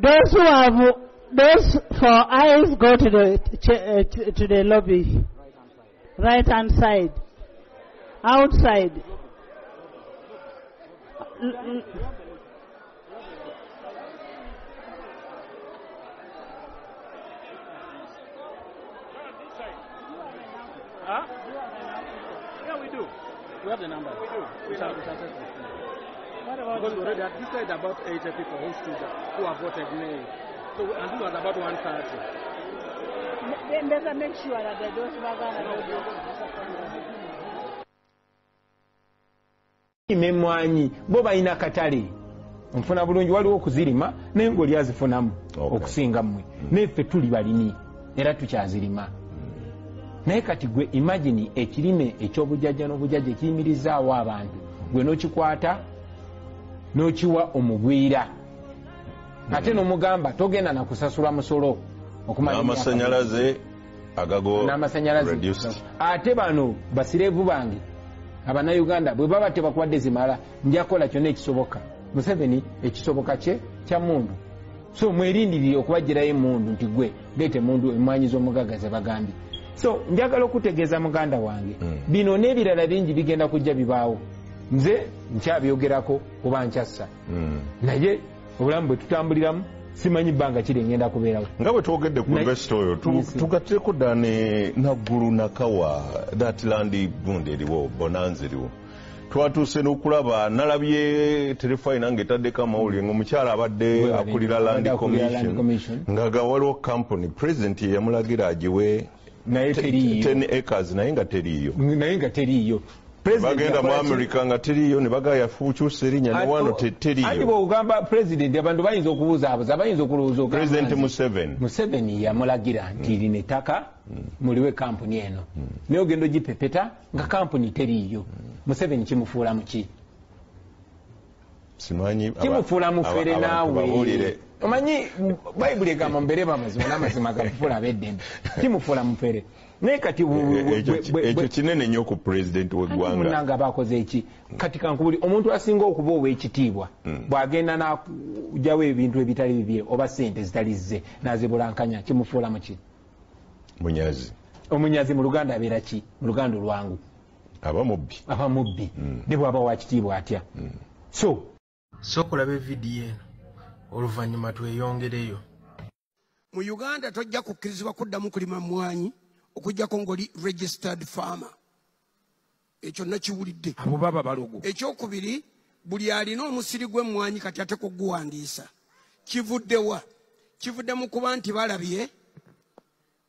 Those for eyes go to the lobby. Right hand side. Outside. Huh? Yeah, we do. We have the number. We do. We shall test it. Because we already had this side about 80 people who have voted Naye. So, and this was about 130. Then better make sure that those memwanyi bo balina katale nfuna bulungi waliwo okuzirima naye ng'oli azifunamu okusinga mmwe neffe tuli balimi era tukyazirima naye kati gwe imagine ekirime eky'obujjajja n'obujjajja ekiyimirizaawo abantu gwe n'okikwata n'okiwa omugwira ate n'omugamba togenda nakusasula musolo okumanya n'amasanyalaze agago n'amasanyalaze ate bano basireevu bange Abannayuganda bwe baba tebakuwadde zimala njakola kyonna ekisoboka Museveni ekisoboka kye kya mundu so mwerindirire okubagirayo emundu nti gwe leete mundu emwanyi z'omugaga ze bagambye so njagala okutegeeza muganda wange bino n'ebirala bingi bigenda kujja bibaawo nze nkyabyogerako kuba nkyassa naye obulamu bwe tutambuliramu simanyi bbanga kiri ngenda kubeerawo nga bwe twogedde ku investo oyo tugatteko dda ne naggulu nakawa that land gundi eriwo bonanza eriwo twatuuse n'okulaba nalabye terefayina ng'etaddeko amawulire ng'omukyala abadde akulira land commission nga waliwo company president ye yamulagira agiwe 10 acres naye nga teriiyo bagenda mu America nga teriyo ne bagaya fukyusa erinnya ne wano teriyo ati bw'ogamba president abantu bayinza okubuzaabuza bayinza okulowooza president Museveni yamulagira nti lino ettaka muliwe kampuni eno naye ogenda ogipepeta nga kampuni teriyo Museveni kimufuula muki simanyi kimufuula mufere naawe omanyi bayibuli egamba mubere bamazima n'amazima gakufuula ab'eddembe kimufuula mufere naye kati ekyo kinene nnyo ku pulezidenti w'eggwanga munanga bakoze eki kati kankubuli omuntu asinga okuba ow'ekitiibwa bw'agenda n'ajawo ebintu ebitali bibye oba ssente zitali zze n'azibulankanya kimufuula muki omunyazi mu Luganda abeera ki mu Luganda olwangu aba mubbi ne bw'aba wa kitiibwa atya so okulaba evidiyo eno oluvannyuma tweyongereyo mu Uganda tojja kukkirizibwa kuddamu kulima mmwanyi okujjako ng'oli registered farmer ekyo nakiwulidde abo baba balogo ekyokubiri buli alina omusiri gw'emmwanyi kati ate kuguwandiisa kivuddewa kivudde mu kuba nti balabye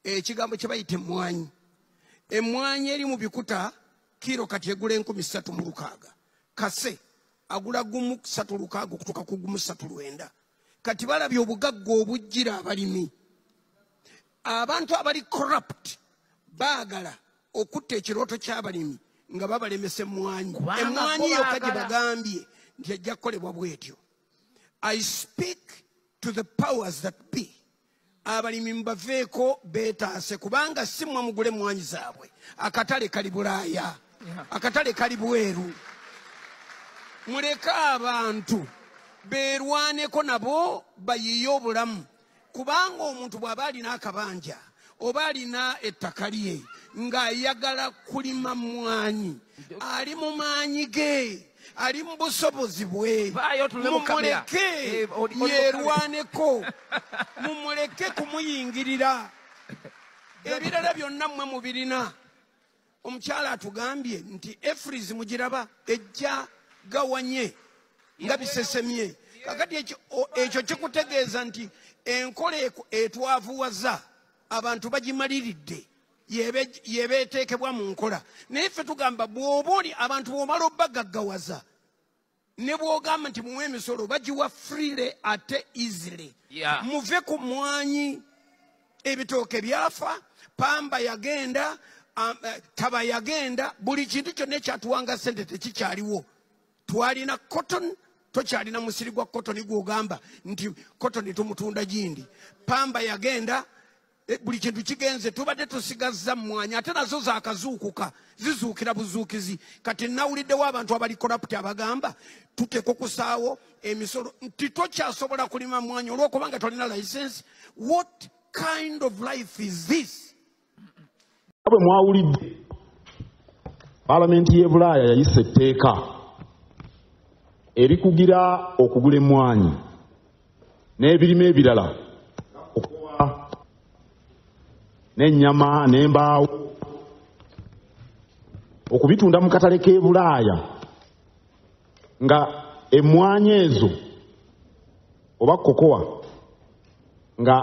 ekigambo kye bayita emmwanyi eri mu bikuta kiro kati egula 3,600 kase agula gumu 3,600 okutuuka ku gumu 3,900 kati balabye obugagga obujjira abalimi abantu abali corrupt baagala okutta ekirooto ky'abalimi nga babalemesa emmwanyi yokka gye bagambye nti ajja kukolebwa bwetyo. I speak to the powers that be. Abalimi mbaveeko beetaase kubanga si mmwe mugule emmwanyi zaabwe. Akatale kali Bulaaya, akatale kali bweru. Muleke abantu beerwaneko nabo bayiye obulamu kubanga omuntu bw'aba alina akabanja oba alina ettaka lye ng'ayagala kulima mmwanyi ali mu maanyi ge ali mu busobozi bwe mumuleke yeerwaneko mumuleke kumuyingirira ebirala byonna mmwe mubirina. Omukyala atugambye nti efrizi mugiraba ejja gawanye nga bisesemye kakati ekyo kikutegeeza nti enkola etwavuwaza abantu bagimaliridde yebeeteekebwa mu nkola naye ffe tugamba bw'oba oli abantu bw'omala obbagaggawaza ne bw'ogamba nti muwe emisolo bagiwa freely ate easily. Muve ku mmwanyi ebitooke byafa pamba yagenda taba yagenda buli kintu kyonna ekyatuwanga ssente tekikyaliwo. Twalina cotton tokyalina musiri gwa cotton gw'ogamba nti cotton tumutunda gindi pamba yagenda buli kintu kigenze tubadde tusigazza mmwanyi ate nazo zaakazuukuka zizuukira buzuukizi kati nawuliddewo abantu abali corrupt abagamba tuteeka okusaawo emisolo nti tokyasobola kulima mmwanyi olw'okubanga tolina license. What kind of life is this? bwe mwawulidde Paalamenti y'e Bulaaya yayisa etteeka erikugira okugula emmwanyi n'ebirime ebirala okuwa n'ennyama n'embaawo okubitunda mu katale k'e Bulaaya nga emmwanyi ezo oba kokowa nga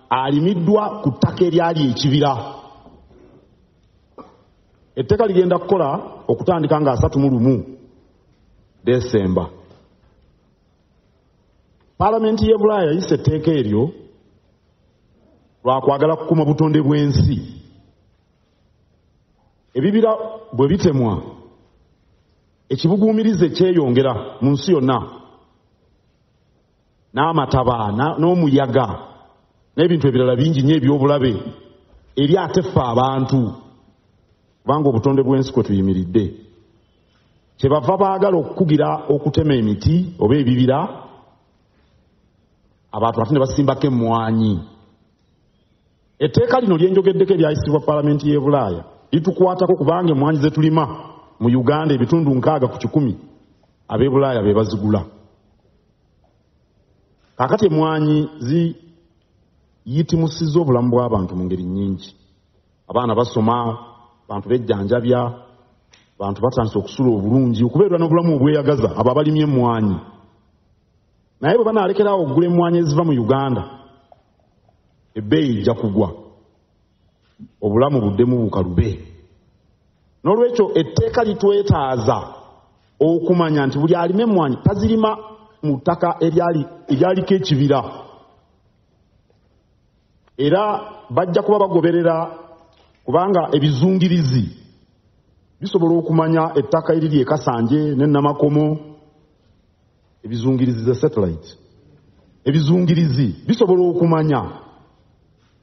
alimiddwa ku ttaka eryali ekibira. Etteeka ligenda kukola okutandika nga 31 Desemba. Paalamenti y'e Bulaaya yayisa etteeka eryo lwakwagala kukuma butonde bw'ensi. Ebibira bwe bitemwa ekibuguumirize kyeyongera mu nsi yonna, n'amataba n'omuyaga n'ebintu ebirala bingi nnyo eby'obulabe eri ate ffe abantu kubanga obutonde bw'ensi kwe tuyimiridde. Kyebava baagala okukugira okutema emiti oba ebibira abantu ate ne basimbako emmwanyi. Etteeka lino lyenjogeddeko eryayisibwa Paalamenti y'e Bulaaya litukwatako kubanga emmwanyi ze tulima mu Uganda ebitundu 60 ku 100 ab'e Bulaaya be bazigula. Kaakati emmwanyi ziyitimusizza obulamu bw'abantu mu ngeri nnyingi. Abaana basoma, abantu bejjanjabya, abantu batandise okusula obulungi okubeerwa n'obulamu obweyagaza abo abalimye emmwanyi. Naye bwe banaalekerawo okugula emmwanyi eziva mu Uganda ebbeeyi ejja kugwa, obulamu buddemu bukalube. N'olwekyo etteeka litwetaaza okumanya nti buli alima emmwanyi tazirima mu ttaka eryaliko ekibira. Era bajja kuba bagoberera kubanga ebizungirizi bisobola okumanya ettaka eriri e Kasanje ne Namakomo, ebizungirizi za satellite, ebizungirizi bisobola okumanya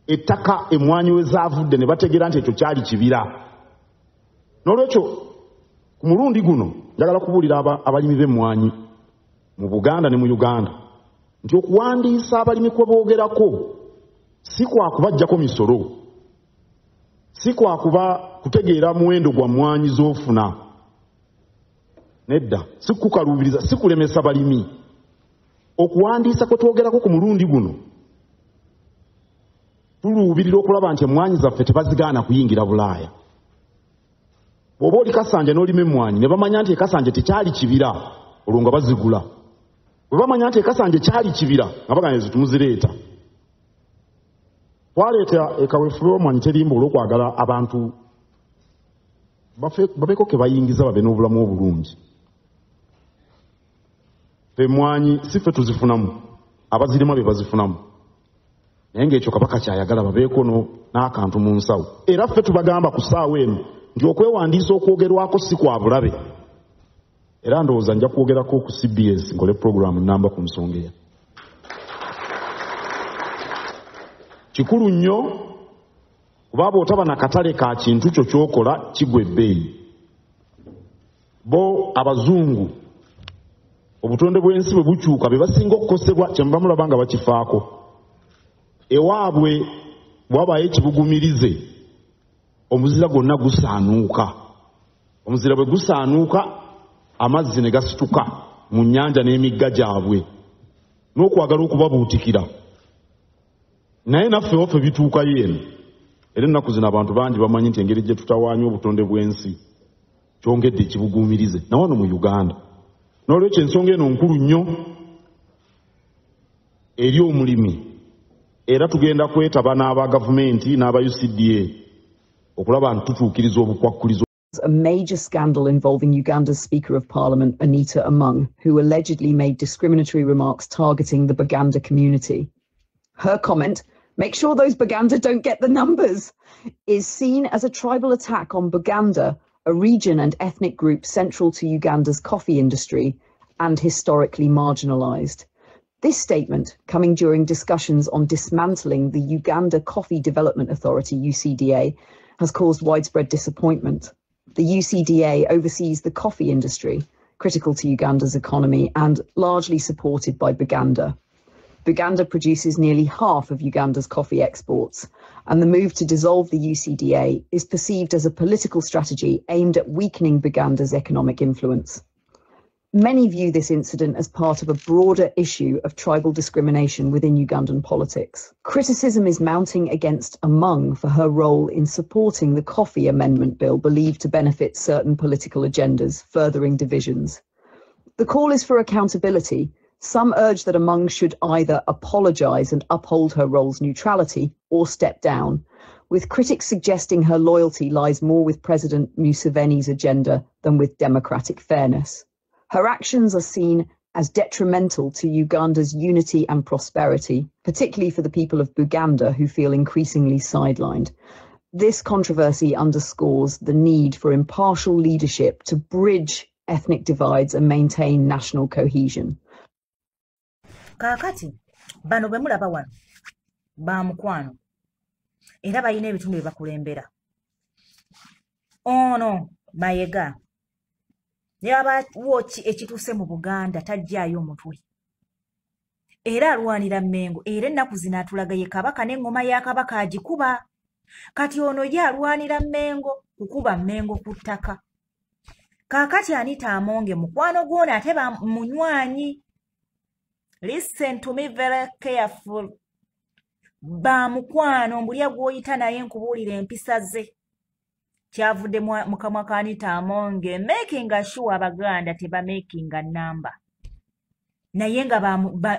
ettaka emmwanyi we zaavudde ne bategeera nti ekyo kyali kibira. N'olwekyo ku mulundi guno njagala kubuulira abalimi b'emmwanyi mu Buganda ne mu Uganda nti okuwandiisa abalimi kwe boogerako si kwakubaggyako misolo, si kwakuba kutegeera muwendo gwa mmwanyi z'ofuna, nedda, si kukaluubiriza, si kulemesa balimi. Okuwandiisa kwe twogerako ku mulundi guno tuluubirira okulaba nti emmwanyi zaffe tebazigaana kuyingira Bulaaya. Bw'oba oli Kasanje n'olima emmwanyi ne bamanya nti ekasanje tekyali kibira, olwo nga bazigula. Bwe bamanya nti ekasanje kyali kibira nga baganya zitumuzireeta. Twaleeta ekaweefube w'emmwanyi terimba olw'okwagala abantu babeeko ke bayingiza babe n'obulamu obulungi. Emmwanyi si ffe tuzifunamu, abazirima be bazifunamu. Naye ng'ekyo Kabaka kyayagala babeeko n'akantu mu nsawo. Era ffe tubagamba ku ssaawa eno nti okwewandiisa okwogerwako si kwa bulabe. Era ndowooza nja kwogerako ku CBS nkole puroguramu nnamba ku nsonga eyo. Kikulu nnyo kuba bw'otaba na katale ka kintu kyo ky'okola kigwa ebbeeyi. Bo abazungu obutonde bw'ensi bwe bukyuka be basinga okukosebwa kyemuba mulaba nga bakifaako. Ewaabwe bw'abaayo ekibugumirize omuzira gwonna gusaanuuka. Omuzira bwe gusaanuuka amazzi ne gasituka mu nnyanja n'emigga gyabwe n'okwagala okubabuutikira. Naye naffe waffe bituukayo eno. Era ennaku zino abantu bangi bamanyi nti engeri gye tutawaanya obutonde bw'ensi kyongedde ekibuguumirize na wano mu Uganda. N'olwekyo ensonga eno nkulu nnyo eri omulimi, era tugenda kwetaba n'aba gavumenti n'aba UCDA okulaba nti tutuukiriza obukwakkulizo. A major scandal involving Uganda's Speaker of Parliament, Anita Amongi, who allegedly made discriminatory remarks targeting the Baganda community. Her comment, "Make sure those Baganda don't get the numbers," is seen as a tribal attack on Baganda, a region and ethnic group central to Uganda's coffee industry and historically marginalised. This statement, coming during discussions on dismantling the Uganda Coffee Development Authority, UCDA, has caused widespread disappointment. The UCDA oversees the coffee industry, critical to Uganda's economy and largely supported by Buganda. Buganda produces nearly half of Uganda's coffee exports, and the move to dissolve the UCDA is perceived as a political strategy aimed at weakening Buganda's economic influence. Many view this incident as part of a broader issue of tribal discrimination within Ugandan politics. Criticism is mounting against Among for her role in supporting the Coffee Amendment Bill believed to benefit certain political agendas, furthering divisions. The call is for accountability. Some urge that Among should either apologise and uphold her role's neutrality or step down, with critics suggesting her loyalty lies more with President Museveni's agenda than with democratic fairness. Her actions are seen as detrimental to Uganda's unity and prosperity, particularly for the people of Buganda who feel increasingly sidelined. This controversy underscores the need for impartial leadership to bridge ethnic divides and maintain national cohesion. Kakati bano bwe mulaba wano bamukwano era bayina ebitundu bye bakulembera. Ono Mayega yaba woki ekituuse mu Buganda tajjaayo mutwe era alwanira Mmengo era ennaku zino atulaga ye kabaka n'engoma ya kabaka agikuba. Kati ono ye alwanira Mmengo kukuba Mmengo ku ttaka. Kaakati Anita Amongi mukwano gw'ono ate munywanyi. Listen to me very careful. Bamukwano mbulya gw'oyita naye nkubuulira empisa ze. Kyavudde mu kamwa ka Anita Amongi making sure Abaganda teba making a number. Naye nga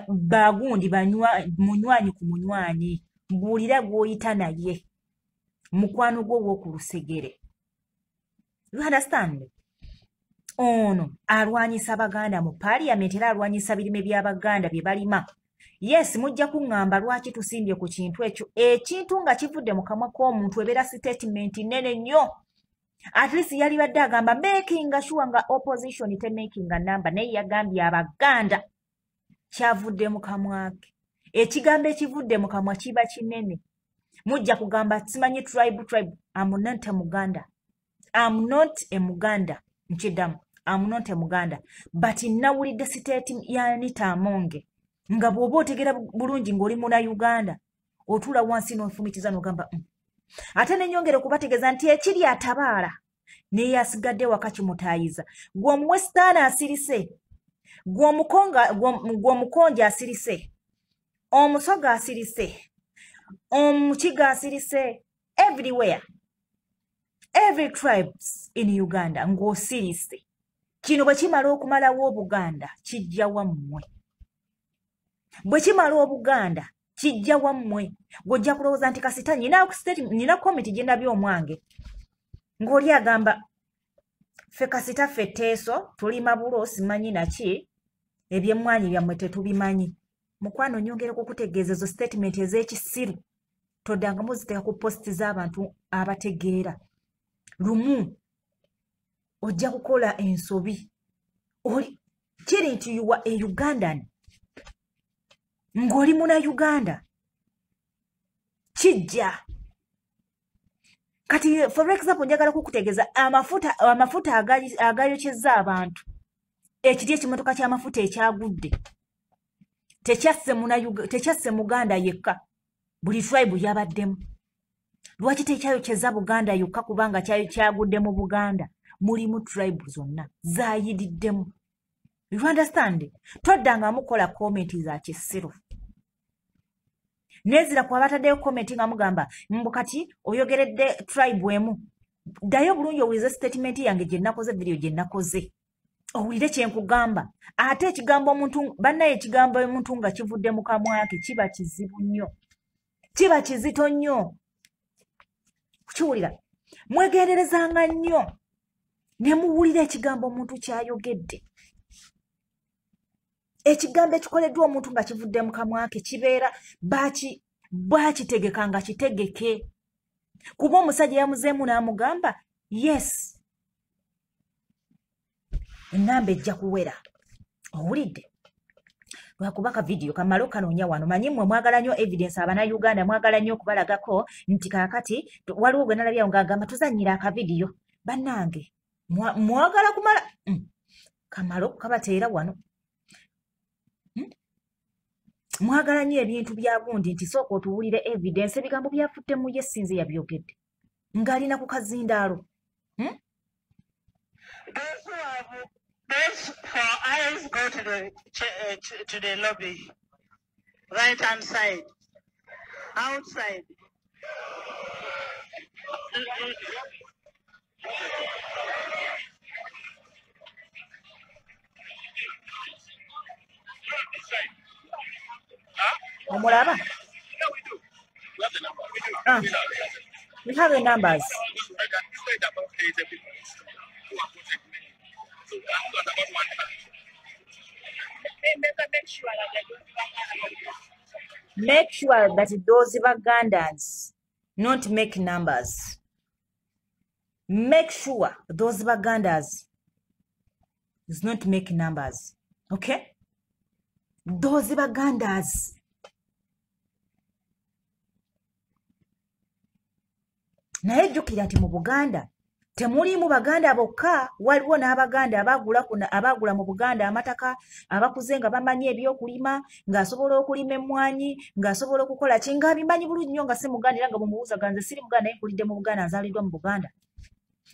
bagundi munywanyi ku munywanyi. Mbuulira gw'oyita naye. Mukwano gwo gw'oku lusegere. You understand? Ono alwanyisa Abaganda mu Paalamenti era alwanyisa birime by'Abaganda bye balima. Yes, mujja kuŋŋamba lwaki tusimbye ku kintu ekyo. Ekintu nga kivudde mu kamwa k'omuntu ebeera statement nene nnyo. At least yali badde agamba making sure nga opposition te making a number. Naye yagambye Abaganda kyavudde mu kamwa ke. Ekigambo ekivudde mu kamwa kiba kinene. Mujja kugamba simanyi tribe. I'm not a Muganda. I'm not a Muganda. Nkidamu. I'm not a Muganda. But nawulidde state ya Anita Amongi. Nga bw'oba otegera bulungi ng'oli muna Uganda. Otula wansi n'ofumitiza n'ogamba. Ate n'ennyongera okubategeeza nti ekiri atabaala. Naye asigadde waka kimutaayiza. Gwe Omwesitaani asirise. Gwe Omukonja asirise. Omusoga asirise. Omukiga asirise. Everywhere. Every tribes in Uganda ng'osirise. Kino bwe kimala okumalawo Obuganda kijja wammwe. Bwe kimala Obuganda kijja wammwe. Gojja kulowooza nti kasita nina komiti gye ndabye omwange. Ng'oli agamba ffe kasita ffe Teeso tulima bulo simanyi naki ebyemmwanyi byammwe tetubimanyi. Mukwano nyongera okukutegeeza ezo statement ez'ekisiru. Toddanga muziteeka ku posti z'abantu abategeera. Lumu ojja kukola ensobi. Kiri nti you are a Ugandan. Ng'oli muna Uganda. Kijja. Kati for example njagala kukutegeeza amafuta agayokyezza abantu. Ekiri ekimotoka ky'amafuta ekyagudde. Tekyasse Muganda yekka. Buli tribe yabaddemu. Lwaki tekyayokyezza Buganda yokka kubanga kyagudde mu Buganda? Mulimu tribe zonna zaayididdemu. You understand? Toddanga mukola comment za kisiru. Nezira kwa bataddeyo comment nga mugamba mbukati oyogeredde tribe emu. Ddayo bulungi owulize statement yange gye nakoze video gye nakoze. Owulire kye nkugamba. Ate ekigambo omuntu bannaye ekigambo omuntu nga kivudde mu kamwa ke kiba kizibu nnyo. Kiba kizito nnyo. Kukiwulira. Mwegenderezanga nnyo. Ne muwulira ekigambo omuntu kyayogedde. Ekigambo ekikoleddwa omuntu nga kivudde mu kamwa ke kibeera bwakitegeka nga kitegeke. Kuba omusajja yamuzeemu n'amugamba yes. Ennamba ejja kuwera. Owulidde. lwakubaka video kamalo kanoonya wano manyi mmwe mwagala nnyo evidence Uganda mwagala nnyo okubalagako nti kaakati waliwo gwe nalabyawo ng'agamba tuzannyira akavidiyo bannange mwagala kumala kamalo kabateera wano mwagala nnyo ebintu bya gundi nti sooka otuwulire evidence ebigambo byafudde mu ye sinze yabyogedde ng'alina ku kazindaalo Those four eyes go to the lobby, right hand side, outside. Omulaba? We have the numbers. Make sure that those Bagandans not make numbers. Make sure those Bagandas does not make numbers. Okay? Those Bagandas. Naye jjukira nti mu Buganda temulimu Baganda bokka, waliwo n'Abaganda abagula mu Buganda amataka abakuze nga bamanyi ebyokulima, ng'asobola okulima emmwanyi, ng'asobola okukola ki, ng'abimanyi bulungi nnyo nga si Muganda era nga bumubuuza ganze siri Muganda naye nkulidde mu Buganda nzaaliddwa mu Buganda.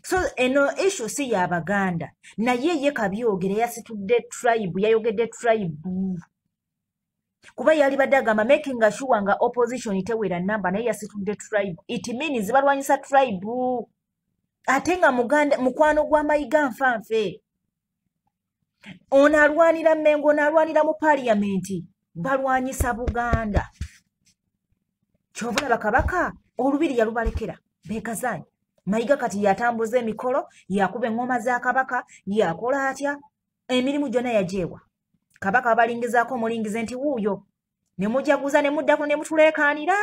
So eno issue si y'Abaganda, naye ye Kabyogere yasitudde tribe, yayogedde tribe. Kuba yali badde agamba making sure nga opposition tewera namba naye yasitudde tribe. It means balwanyisa tribe. Ate nga mukwano gwa Mayiga nfanfe. Ono alwanira Mengo, ono alwanira mu Paalamenti. Balwanyisa Buganda. Kyovula bakabaka olubiri yalubalekera beekazanyi. Mayiga kati yatambuza emikolo, yakuba engoma za kabaka, yakola atya, emirimu gyonna yajeewa. Kabaka abalingizaako omulingize nti wuuyo ne mujaguza ne muddako ne mutuleekaanira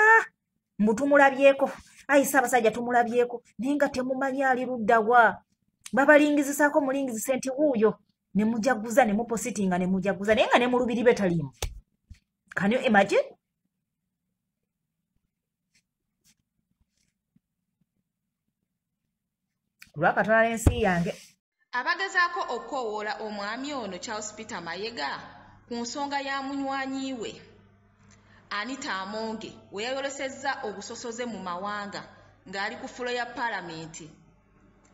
mbu tumulabyeko. Ayi Ssaabasajja tumulabyeko naye nga temumanyi ali ludda wa. Babalingizisaako omulingizise nti wuuyo ne mujaguza ne mupositinga ne mujaguza naye nga ne mu lubiri betaliimu. Can you imagine? Lwakatwala ensi yange. Abagezaako okukoowoola omwami ono Charles Peter Mayiga ku nsonga ya munywanyi we Anita Amongi we yayolesezza obusosoze mu mawanga ng'ali ku fulo ya Paalamenti.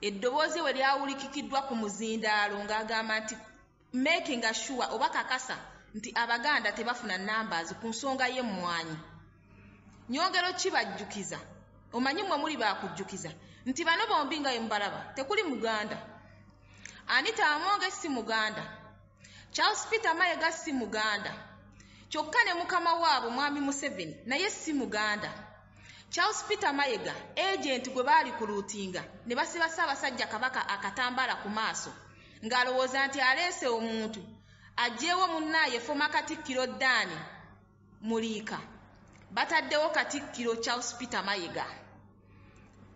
Eddoboozi we lyawulikikiddwa ku muzindaalo ng'agamba nti making sure oba kakasa nti Abaganda tebafuna numbers ku nsonga y'emmwanyi. Nyongero ki bajjukiza? Omanyi mmwe muli baakujjukiza nti bano bombi nga ye mubalaba tekuli Muganda. Anita Amongi si Muganda. Charles Peter Mayiga si Muganda. Kyokka ne mukama waabwe mwami Museveni naye si Muganda. Charles Peter Mayiga agent gwe baali ku luutinga ne basiba Ssaabasajja Kabaka akatambala ku maaso ng'alowooza nti aleese omuntu aggyeewo munnaaye Former Katikkiro Ddaani Muliika. Bataddewo Katikkiro Charles Peter Mayiga.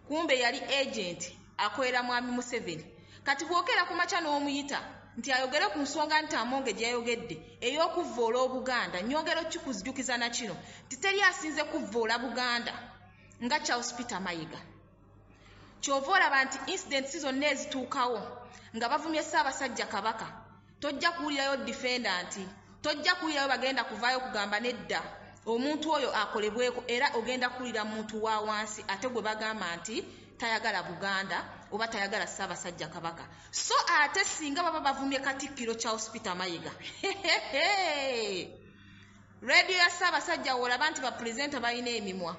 Kumbe yali agent akolera mwami Museveni. Kati bwokera ku makya n'omuyita nti ayogere ku nsonga nti Amongi gye yayogedde ey'okuvvoola Obuganda. Nyongero ki kuzijukiza na kino nti teri asinze kuvvoola Buganda nga Charles Peter Mayiga. Kyova olaba nti incidents zonna ezituukawo nga bavumye Ssaabasajja Kabaka tojja kuwulirayo defendant, tojja kuwulirayo bagenda kuvaayo kugamba nedda omuntu oyo akolebweko era ogenda kuwulira muntu wa wansi ate gwe bagamba nti tayagala Buganda oba tayagala Ssaabasajja Kabaka. So ate singa baba bavumye Katikkiro Charles Peter Mayiga radio ya Ssaabasajja olaba nti bapresenta balina emimwa,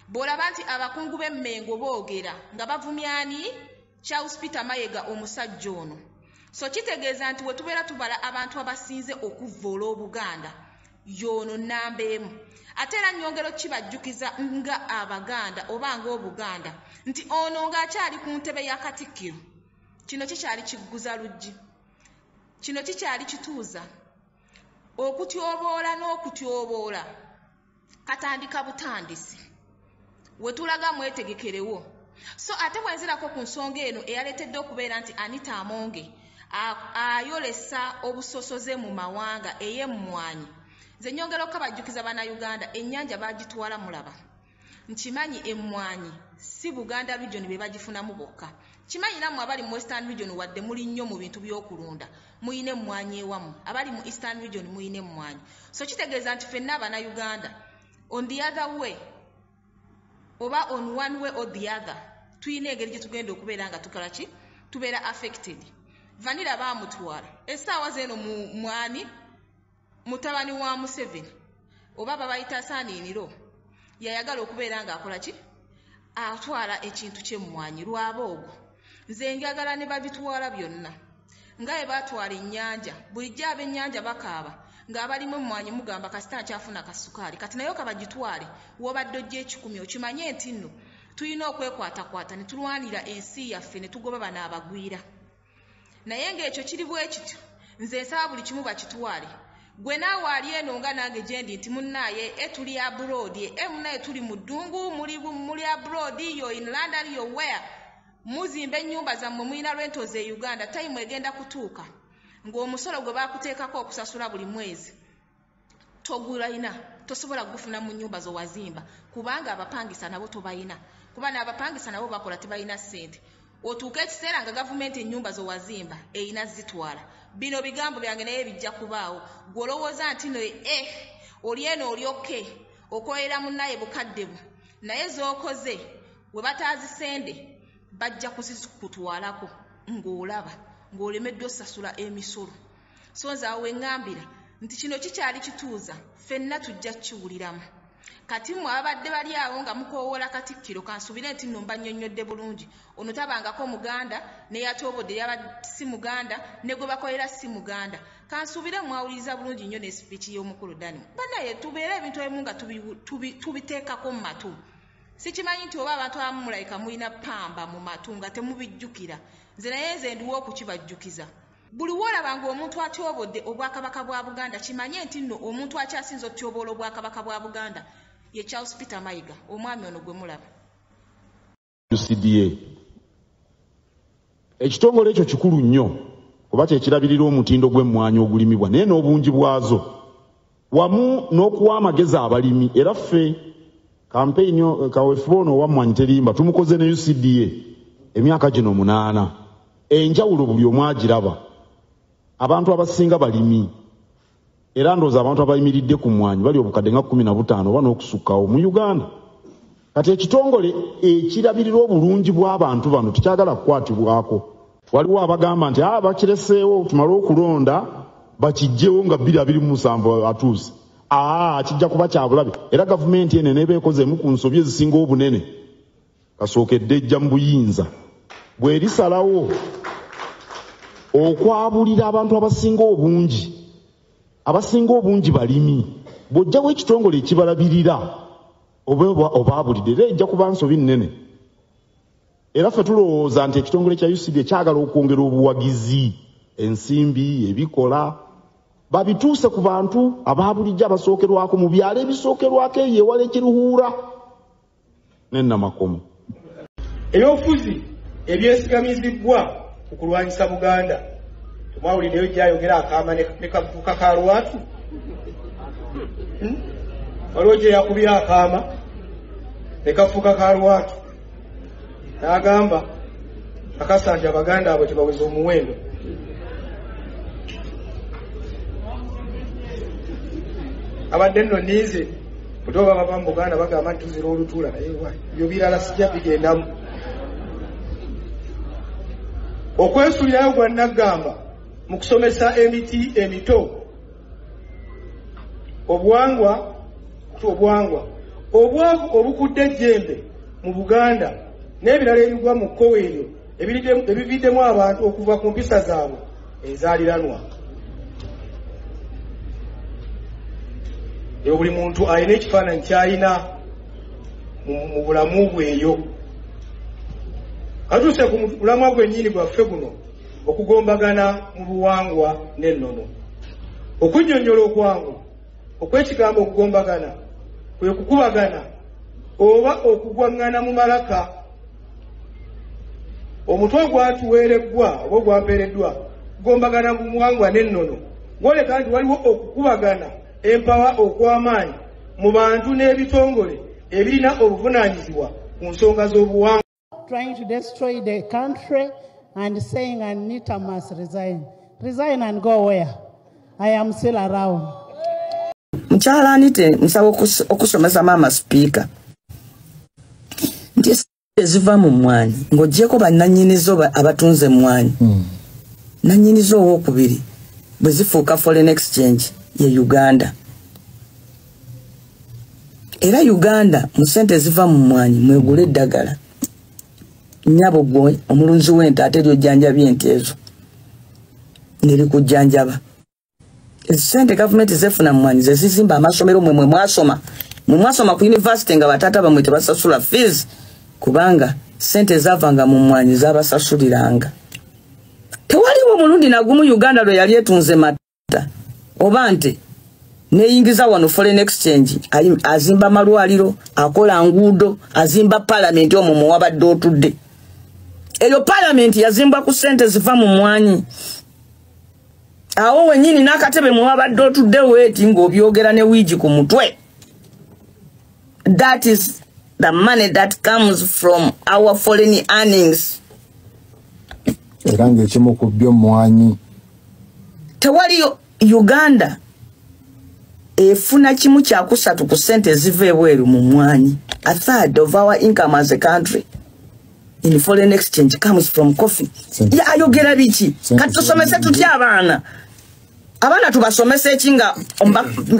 bw'olaba nti abakungu b'emmengo boogera nga bavumyani Charles Peter Mayiga omusajja ono. So kitegeeza nti we tubeera tubala abantu abasinze okuvvoola Obuganda y'ono nnamba emu. Ate era nyongero kibajjukiza nga Abaganda oba ng'Obuganda nti ono ng'akyali ku ntebe ya Katikkiro. Kino kikyali kigguza luggi, kino kikyali kituuza. Okutyoboola n'okutyoboola katandika butandisi, we tulaga mwetegekerewo. So ate bwenzirako ku nsonga eno eyaleetedde okubeera nti Anita Amongi ayolesa obusosoze mu mawanga ey'emmwanyi. nze nyongera okubajjukiza bannayuganda ennyanja bagitwala mulaba nkimanyi emmwanyi si Buganda region be bagifunamu bokka kimanyi nammwe abali mu Western region wadde muli nnyo mu bintu by'okulunda muyine emmwanyi ewamu abali mu Eastern region muyine emmwanyi so kitegeeza nti ffenna abannayuganda on the other way oba on one way or the other tuyina engeri gye tugenda okubeera nga tukola ki tubeera affected vanira baamutwala essaawa zeeno mu mwani mutabani wa Museveni oba babayita Saniniro yayagala okubeera nga akola ki atwala ekintu ky'emmwanyi lwaba ogwo nze njagala ne babitwala byonna nga bwe baatwala ennyanja bulijjo ab'ennyanja bakaaba ng'abalimu emmwanyi mugamba kasita akyafuna kasukaali kati nayo kabagitwale w'obadde ojja ekikumi okimanye nti nno tulina okwekwatakwata ne tulwanira ensi yaffe ne tugoba bano abagwira naye ng'ekyo kiri bwe kityo nze nsaba buli kimu bakitwale gwe naawe ali eno nga nange gyendi nti munnaaye tuli abroad munnaye tuli mu ddungu muli abroad yo in London yo where muzimba ennyumba zammwe mulina rentals e Uganda time egenda kutuuka ng'omusolo gwe baakuteekako okusasula buli mwezi togulina tosobola kugufuna mu nnyumba zo wazimba kubanga abapangisa nabo tobayina kuba n'abapangisa nabo bakola tebalina ssente otuuka ekiseera nga gavumenti ennyumba zo wazimba eyina zitwala bino bigambo byange naye bijja kubaawo gw'olowooza nti no oli eno olyokke okolera munnaye bukadde bu naye z'okoze we batazisende bajja kuzikutwalako ng'olaba ng'olemeddwa osasula emisolo so nze awo weŋŋambira nti kino kikyali kituuza ffenna tujja kiwuliramu kati mmwe ababadde bali awo nga mukoowoola Katikkiro kansubire nti nno mbannyonnyodde bulungi ono tabangako Muganda ne yatoobodde yaba si Muganda ne gwe bakolera si Muganda kansubire mwawuliriza bulungi nnyo ne sipiiki y'omukulu Dani bannaye tubeere ebintu ebimu nga tubiteekako mu matu sikimanyi nti oba abantu abamu mulayika mulina ppamba mu matu nga temubijjukira nze naye nze ndiwo okukibajjukiza buli woolabanga omuntu atyobodde obwakabaka bwa Buganda kimanye nti nno omuntu akyasinza okutyoboola obwakabaka bwa Buganda ye Charles Peter Mayiga omwami ono gwe mulaba UCDA ekitongole ekyo kikulu nnyo kuba kyekirabirira omutindo gw'emmwanyi ogulimibwa naye n'obungi bwazo wamu n'okuwa amagezi abalimi era ffe kampeyini kaweefube ono owammwanyi terimba tumukoze ne UCDA emyaka gino 8 enjawulo buli omu agiraba abantu abasinga balimi era ndooza abantu abayimiridde ku mmwanyi bali obukadde nga 15 oba n'okusukkawo mu Uganda kati ekitongole ekirabirira obulungi bw'abantu bano tekyagala kukwatibwako waliwo abagamba nti bakireseewo tumale okulonda bakijjewo nga 2027 atuuse kijja kuba kyabulabe era gavumenti eno neeba ekozeemu ku nsobi ezisinga obunene kasookedde ejja mu buyinza bw'erisalawo okwabulira abantu abasinga obungi balimi bw'ojjawo ekitongole ekibalabirira obaabulidde era ejja kuba nsobi nnene era ffe tulowooza nti ekitongole kya UCD kyagala okwongera obuwagizi ensimbi ebikola babituuse ku bantu abaabulijjo abasookerwako mu byalo ebisookerwako eyo ewala ekiruhuura n'ennamakomo ebyobufuzi ebyesigamizibwa ku kulwanyisa Buganda temwawuliddeyo gyayogera akaama ne kafuuka ka lwatu waliwo gye yakubira akaama ne kafuuka ka lwatu n'agamba akasa nti Abaganda abo tebaweza omuwendo abadde nno niize butoba bava mu Buganda bagamba nti tuzira olutuula naye ebyo birala sijja bigendamu okwesulirayo gwa Nagamba mu kusomesa emiti emito obuwangwa obwavu obukudde ejjembe mu Buganda n'ebirala ebigwa mu kkowe eryo ebividdemu abantu okuva ku mpisa zaabwe ezaaliranwa eyo buli muntu alina ekifaananyi ky'alina mu bulamu bweyo katuuse ku bulamu bwennyini bwaffe guno okugombagana mu buwangwa n'ennono okunnyonnyola okwangu okwekigambo okugombagana kwe kukubagana oba okugwaŋŋana mu malaka omutwe ogwatuweereddwa oba ogwampeereddwa kugombagana mu buwangwa n'ennono gwoleka nti waliwo okukubagana empawa okw'amaanyi mu bantu n'ebitongole ebirina obuvunaanyizibwa ku nsonga z'obuwangwa. Trying to destroy the country and saying Anita must resign. Resign and go where? I am still around. Mchala Anita nsaba okusomesa mama speaker. Nti eziva mu mwanyi ng'oggyeko bannannyinizo abatunze mwanyi. Nannyinizo owookubiri bwe zifuuka foreign exchange ye Uganda. Era Uganda mu ssente ziva mu mwanyi mwegule eddagala. Nyabo gwe omulunzi w'ente ate ly'ojjanjabya ente ezo nerikujjanjaba. Ssente gavumenti zefuna mu mwanyi ze zizimba amasomero mwe mwasoma ku university nga bataata bamwe tebasasula fees kubanga ssente zavanga mu mwanyi zabasasuliranga. Tewaliwo mulundi nagumu Uganda lwe yali etunze matta oba nte neyingiza wano foreign exchange azimba malwaliro akola nguudo azimba Paalamenti omwo mwe wabadde otudde. Eyo Paalamenti yazimbwa ku ssente ziva mu mwanyi. Awo wennyini n'akatebe mwe wabadde otudde weeti ng'obyogera ne wiigi ku mutwe. That is the money that comes from our foreign earnings. Era ng'ekimu ku byo mwanyi. Tewali Uganda efuna kimu kyakusatu ku ssente ziva ebweru mu mwanyi. A third of our income as a country in foreign exchange comes from coffee. Ya ayogera biki? Kati tusomese tutya abaana? Abaana tubasomese ekinga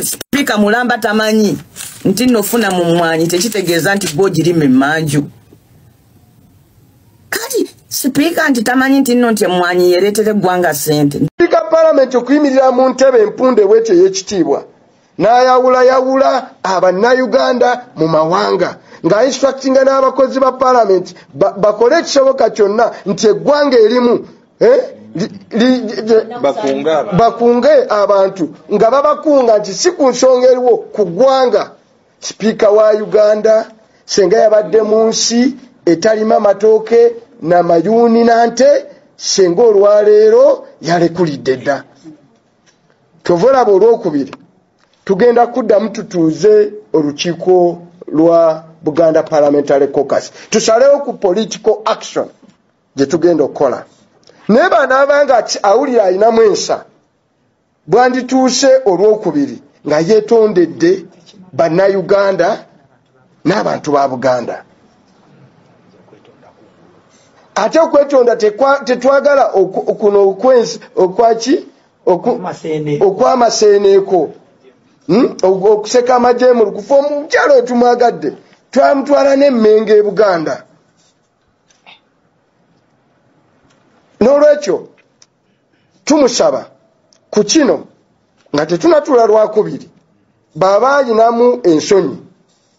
speaker mulamba tamanyi nti nofuna mu mwanyi tekitegeeza nti boogirime manju. Kati speaker nti tamanyi nti nno nti mwanyi yereetere eggwanga ssente. Speaker Paalamenti okuyimirira mu ntebe empunde bw'etyo ey'ekitiibwa n'ayawula Abannayuganda mu mawanga nga instructinga n'abakozi ba Paalamenti bakole ekisoboka kyonna nti eggwanga erimu bakunge abantu nga babakunga nti si ku nsonga eriwo ku ggwanga. Sipiika wa Uganda senga yabadde mu nsi etalima matooke n'amayuuni nante senga olwaleero yalekulidde dda. Tovolaba olwokubiri tugenda kuddamu tutuuze olukiiko lwa Buganda Parliamentary Caucus tusalewo ku political action gye tugenda okukola. Naye banaabanga awulira alinamu ensa bwandituuse olwokubiri nga yeetondedde bannayuganda n'abantu ba Buganda. Ate okwetonda tetwagala kuno okwaki okwamaseeneeko okuseka amajeemulu kufa omukyalo otumwagadde twamutwala n'emmenga e Buganda. N'olwekyo tumusaba ku kino nga tetunatula lwakubiri baba alinamu ensonyi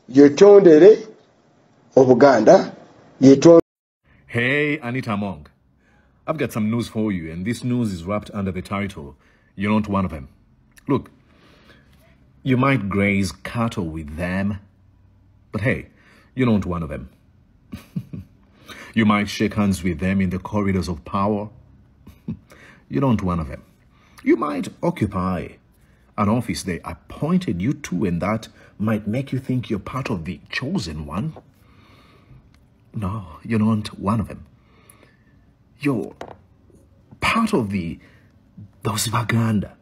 yetondere Obuganda yetonde. Hey, Anita Amongi, I've got some news for you, and this news is wrapped under the title, "You're not one of them." Look, you might graze cattle with them, but hey, you're not one of them. You might shake hands with them in the corridors of power. You're not one of them. You might occupy an office they appointed you to, and that might make you think you're part of the chosen one. No, you're not one of them. You're part of those Vaganda.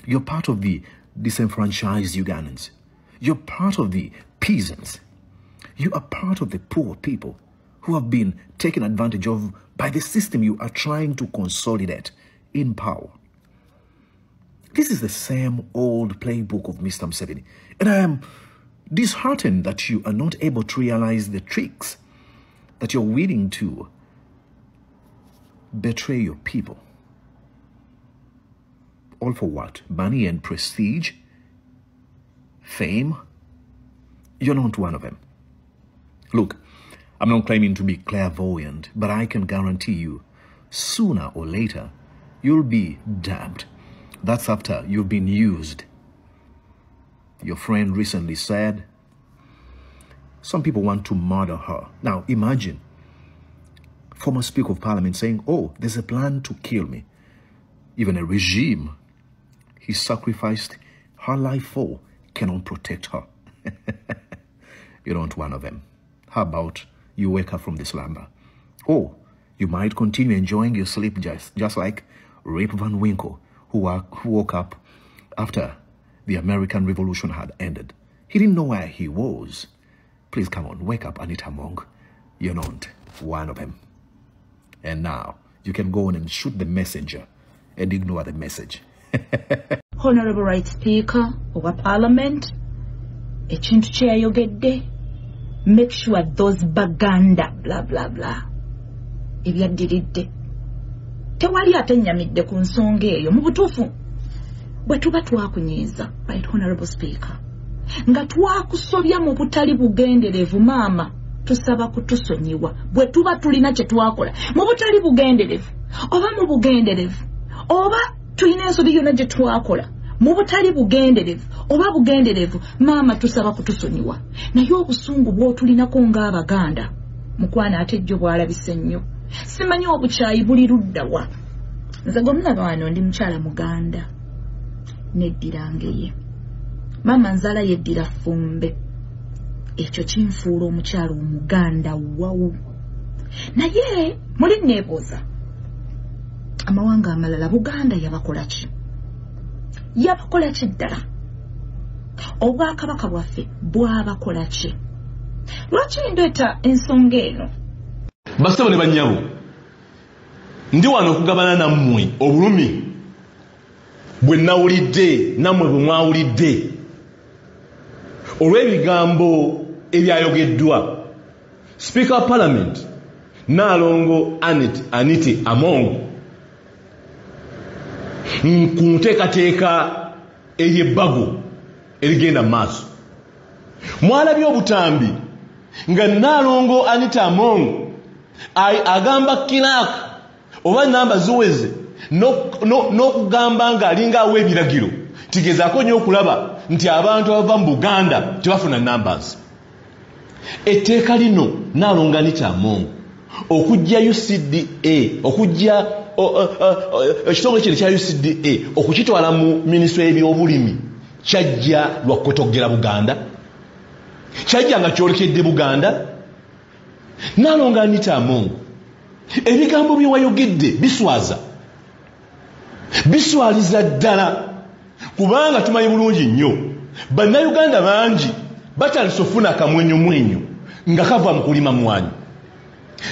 You're part of the disenfranchised Ugandans. You're part of the peasants. You are part of the poor people who have been taken advantage of by the system you are trying to consolidate in power. This is the same old playbook of Mr. Museveni, and I am disheartened that you are not able to realize the tricks, that you're willing to betray your people. All for what? Money and prestige? Fame? You're not one of them. Look, I'm not claiming to be clairvoyant, but I can guarantee you, sooner or later, you'll be damned. That's after you've been used. Your friend recently said, some people want to murder her. Now, imagine former Speaker of Parliament saying, oh, there's a plan to kill me. Even a regime he sacrificed her life for cannot protect her. You don't want one of them. How about you wake up from the slumber? Or you might continue enjoying your sleep just like Rip Van Winkle, who woke up after the American Revolution had ended. He didn't know where he was. Please come on, wake up, Anita Amongi. You're not one of them. And now you can go on and shoot the messenger and ignore the message. Honorable Right Speaker of Parliament, ekintu kyeyayogedde, make sure those baganda blah blah blah ebyaddiridde tewali atennyamidde ku nsonga eyo mu butuufu bwe tuba twakunyiiza. Right Honorable Speaker, nga twakusobya mu butali bugenderevu maama tusaba kutusonyiwa bwe tuba tulina kye twakola mu butali bugenderevu oba mu bugenderevu oba tulina ensobi yonna gye twakola mu butali bugenderevu oba bugenderevu maama tusaba kutusonyiwa. Naye obusungu bw'otulinako ng'Abaganda mukwana ate jjo bwalabise nnyo. Simanyi obukyayi buli ludda wa. Nze gwe mulaba wano ndi mukyala Muganda neddira ngeye. Maama nzala yeddira Fumbe. Ekyo kinfuula omukyala Omuganda wawu. Naye muli neebuuza amawanga amalala Buganda yabakola ki? Yabakola ki ddala? Obwakabaka bwaffe bwabakola ki? Lwaki ndeeta ensonga eno? Basebo ne bannyabo, ndi wano okugabana nammwe obulumi bwe nawulidde nammwe bwe mwawulidde olw'ebigambo ebyayogeddwa Speaker of Parliament Nalongo Anita Amongi ku nteekateeka ey'ebbago erigenda maaso. Mwalabye obutambi nga Nalongo Anita Amongi agamba kiraaka oba namba ziweze n'okugamba ng'alinga awa ebiragiro tigezaako nnyo okulaba nti abantu abava mu Buganda tebafuna numbers. Etteeka lino Nalongo Anita Amongi okujja UCDA okujja ekitongole kino kya UCDA okukitwala mu minisitule y'ebyobulimi kyajja lwa kutogera Buganda, kyajja nga kyolekedde Buganda. Nalongo Anita Amongi ebigambo bye wayogedde biswaliza ddala, kubanga tumanyi bulungi nnyo bannayuganda bangi batandise ofuna akamwenyumwenyu nga kava mu kulima mwanyi.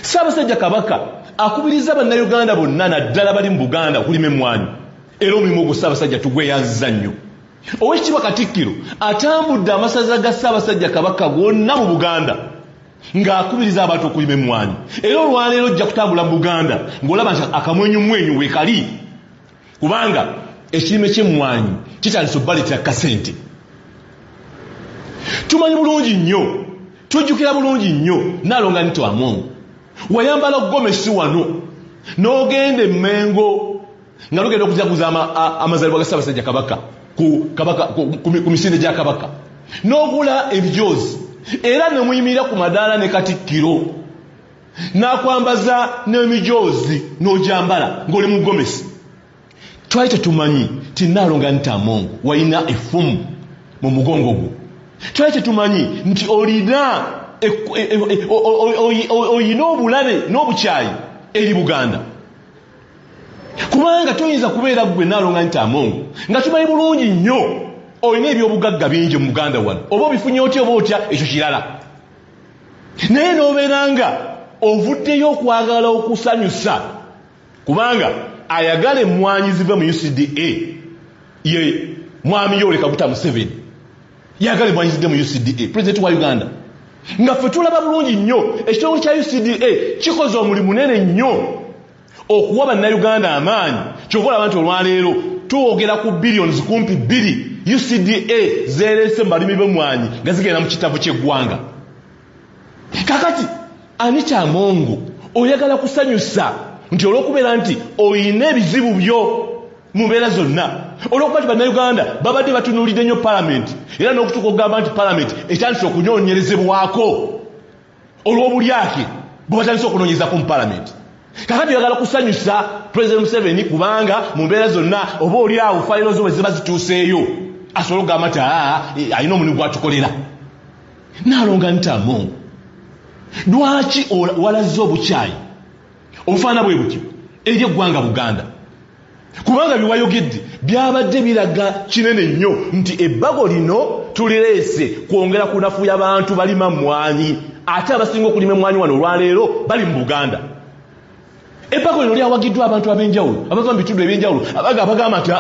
Ssaabasajja Kabaka akubiriza bannayuganda bonna naddala bali mu Buganda okulima emmwanyi, era omulimu ogwo Ssaabasajja tugweyanziza nnyo. Oweekitiibwa Katikkiro atambudde amasaza ga Ssaabasajja Kabaka gonna mu Buganda ng'akubiriza abantu okulima emmwanyi, era olwaleero ojja kutambula mu Buganda ng'olaba nti akamwenyumwenyu weekali, kubanga ekirime ky'emmwanyi kitandise obbaleetera kasente. Tumanyi bulungi nnyo, tujjukira bulungi nnyo Nalongo Anita Amongi wayambala gomesi wano n'ogenda Mengo nga lugenda okujaguza amazaalibwa ga Ssaabasajja Kabaka ku misinde gya Kabaka, n'ogula ebijoozi era ne muyimirira ku madaala ne Katikkiro n'akwambaza n'emijoozi n'ojambala ng'oli mu gomesi. Twali tetumanyi ti Nalongo Anita Amongi walina effumu mu mugongo gwo. Twali tetumanyi nti olina obulabe n'obukyayi eri Buganda, kubanga toyinza kubeera gwe Nalongo Anita Amongi nga tumanyi bulungi nnyo olina ebyobugagga bingi mu Buganda wano, oba obifunye otya oba otya ekyo kirala. Naye n'obeera nga ovuddeyo okwagala okusanyusa, kubanga ayagala emmwanyi zive mu UCDA ye mwami Yoweri Kaguta Museveni, yagala emmwanyi zidde mu UCDA, President wa Uganda. Nga ffe tulaba bulungi nnyo ekitongole kya UCDA kikoze omulimu munene nnyo okuwa bannayuganda amaanyi. Kyova olaba nti olwaleero tuwogera ku billions kumpi 2 UCDA zeerese mu balimi b'emmwanyi nga zigenda mu kitabo ky'eggwanga. Kakati Anita Amongi oyagala kusanyusa nti olw'okubeera nti oyina ebizibu byo mu mbeera zonna, olw'okuba nti bannayuganda babadde batunuulidde nnyo Paalamenti, era n'okutuuka okugamba nti Paalamenti etandise okunoonyerezebwako olw'obulyake bwe batandise okunoonyerezako mu Paalamenti. Kakati oyagala kusanyusa President Museveni kubanga mu mbeera zonna oba oli awo fayiro zo bwe ziba zituuseeyo asobola okugamba nti alina omulimu gwatukolera. Naalonga Anita Amongi, lwaki walazza obukyayi obufaana bwe butyo eri eggwanga Buganda? Kubanga byewayogedde byabadde biraga kinene nnyo nti ebbago lino tulireese kwongera kunafuya abantu balima mmwanyi, ate abasinga okulima emmwanyi wano olwaleero bali mu Buganda. Ebbago lino lyawagiddwa abantu ab'enjawulo abava mu bitundu eby'enjawulo abagamba nti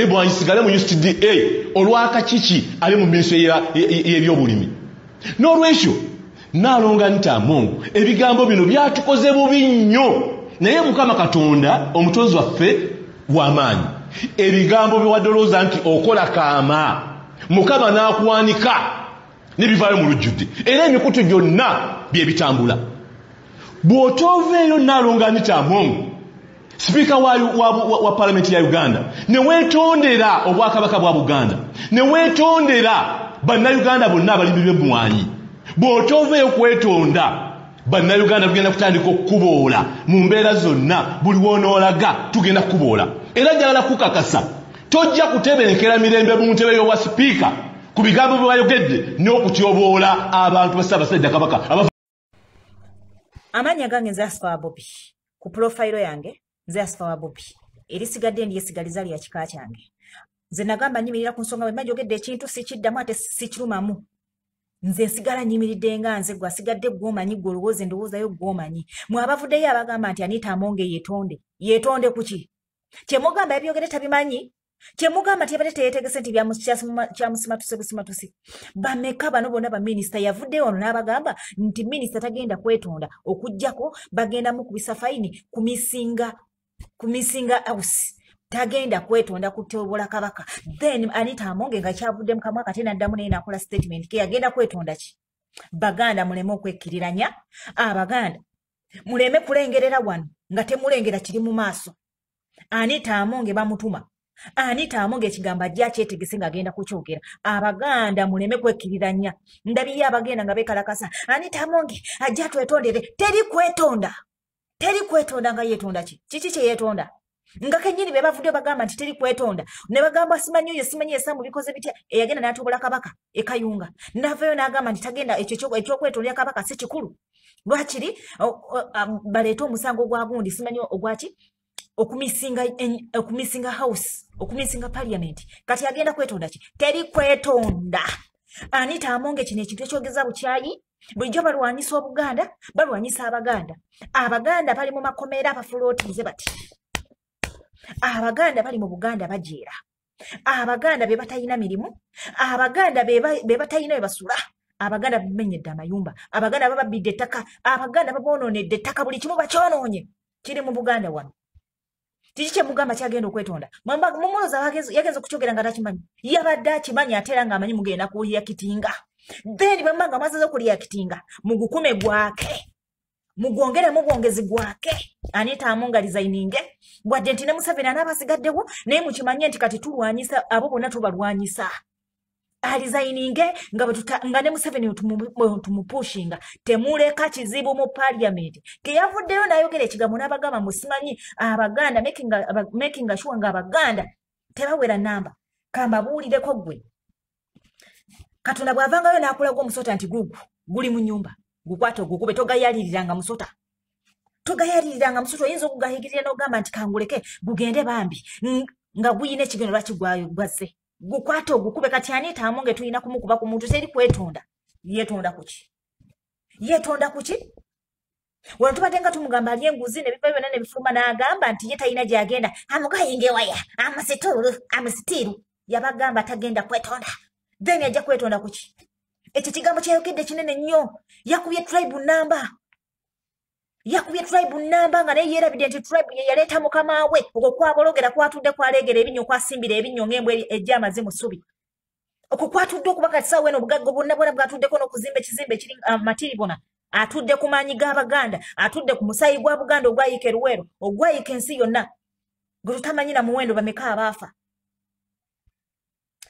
emmwanyi sigale mu USTDA olw'akakiki ali mu minisitule y'ebyobulimi. N'olwekyo Naalonga Anita Amongi, ebigambo bino byatukoze bubi nnyo, naye Mukama Katonda omutonzi waffe w'amaanyi, ebigambo byewadolooza nti okola kaama, Mukama n'akuwanika n'ebivaayo mu lujjudde, era emikutu gyonna bye bitambula. Bw'otooveeyo Naalonga Anita Amongi, sipiika wa Paalamenti ya Uganda, ne weetondera obwakabaka bwa Buganda, ne weetondera bannayuganda bonna abalimi b'emmwanyi, bw'otooveeyo kwetonda, bannayuganda tugenda kutandika okukuboola mu mbeera zonna, buli woonoolaga tugenda kukuboola. Era njagala kukakasa, tojja kutebenkera mirembe mu ntebe y'obwa sipiika ku bigambo bye bayogedde n'okutyoboola abantu ba Ssaabasajja Kabaka. Amanya gange nze Asfaw Bobby, ku profile yange nze Asfaw Bobby, erisigadde ndyesigaliza lya kika kyange. Nze nagamba nyimirira ku nsonga bwe majogedde ekintu sikiddamu ate sikirumamu. Nze nsigala nyimiridde nga nze gwe asigadde gw'omanyi gwe olowooza endowoozayo gw'omanyi. Mwe abavuddeyo abagamba nti Anita Amongi yeetonde kuki? Kyemugamba ebyogedde tabimanyi? Kyemugamba nti yabadde teyeetegese nti kyamusimatuse busimatuse? Bameka bano bonna baminisita yavuddeyo ono n'abagamba nti minisita tagenda kwetonda okuggyako bagenda mukubisa fayini ku misinga house. Tagenda kwetonda kutyoboola kabaka. Then Anita Amongi nga kyavudde mu kamwa kate n'addamu naye n'akola statement ke yagenda kwetonda ki? Baganda muleme okwekkiriranya, Abaganda muleme kulengerera wano nga temulengera kiri mu maaso. Anita Amongi bamutuma. Anita Amongi ekigambo ajja kyetegese ng'agenda kukyogera. Abaganda muleme kwekkiriranya. Ndabiye abagenda nga beekalakasa. Anita Amongi ajja twetondere. Teri kwetonda nga yeetonda ki? Kiki kye yeetonda? Nga kenyini be bavudde bagamba nti teri kwetonda. Ne bagamba simanyi esamu bikoze bitya. Eyagenda n'atoobola kabaka ekayunga. N'avaayo n'agamba nti tagenda eky'okwetondera kabaka si kikulu. Lwakiri baleeta omusango gwa gundi simanyi ogwaki? Okumisinga house, okumisinga parliament. Kati agenda kwetonda ki? Teri kwetonda. Anita Amongi kino ekintu ekyogeza bukyayi. Bulijjo balwanyisa Obuganda, balwanyisa Abaganda. Abaganda bali mu makomera abafulootize bati. Abaganda bali mu Buganda bajeera. Abaganda be batalina mirimu. Abaganda be batalina basula. Abaganda bamenyedde amayumba. Abaganda bababidde ettaka. Abaganda babonoonedde ettaka. Buli kimu bakyonoonye kiri mu Buganda wano. Kiki kyemugamba kyagenda okwetonda? Mumuloza yagenza okukyogera nga takimanyi. Yabadde akimanyi ate era ng'amanyi mugenda kuliya kitinga. Then bwe mmanga mwasaze okuliya kitinga mugukume gwake. Mugwongeremu bwongezi gwake. Anita Amongi resigninge. Wadde nti ne Museveni anaabasigaddewo naye mukimanye nti kati tulwanyisa abo bonna tubalwanyisa. Resigninge nga ne Museveni tumupushinga. Temuleka kizibu mu parliament. Ke yavuddeyo n'ayogera ekigambo n'abagamba musimanyi Abaganda making sure nga Abaganda tebawera namba. Kambabuulireko ggwe. Katonda bw'avangayo n'akulaga omusota nti guli mu nnyumba. Gukwata ogukube togayaliriranga musota. Togayaliriranga musota oyinza okugahigirira n'ogamba nti kanguleke gugende bambi nga guyina ekigendo lwaki gwazze. Gukwata ogukube kati Anita Amongi tulina kumukuba ku muntu teri kwetonda. Yeetonda kuki? Yeetonda kuki? Wano tubadde nga tumugamba ali enguzi ne biva byonna ne bifuluma n'agamba nti ye talina gy'agenda. Amugayinga ewaya amusitiru. Yabagamba tagenda kwetonda. Then ajja kwetonda kuki? Ekyo kigambo kyayogedde kinene nnyo. Yakubye tribe namba. Nga naye yeerabidde nti tribe ye yaleeta mukama we okwo kwabologera kwatudde kwaleegera ebinnyo kwasimbira ebinnyo ng'embwa ejja amaze mu ssubi. Okwo kwatudde okuba kati saawa eno obugagga bwonna bwatuddeko n'okuzimba ekizimbe ekiri Matiribona. Atudde ku maanyi g'Abaganda. Atudde ku musaayi gwa Buganda ogwayiika Eruweero. Ogwayiika ensi yonna. Gwe tutamanyi na muwendo bameka abaafa.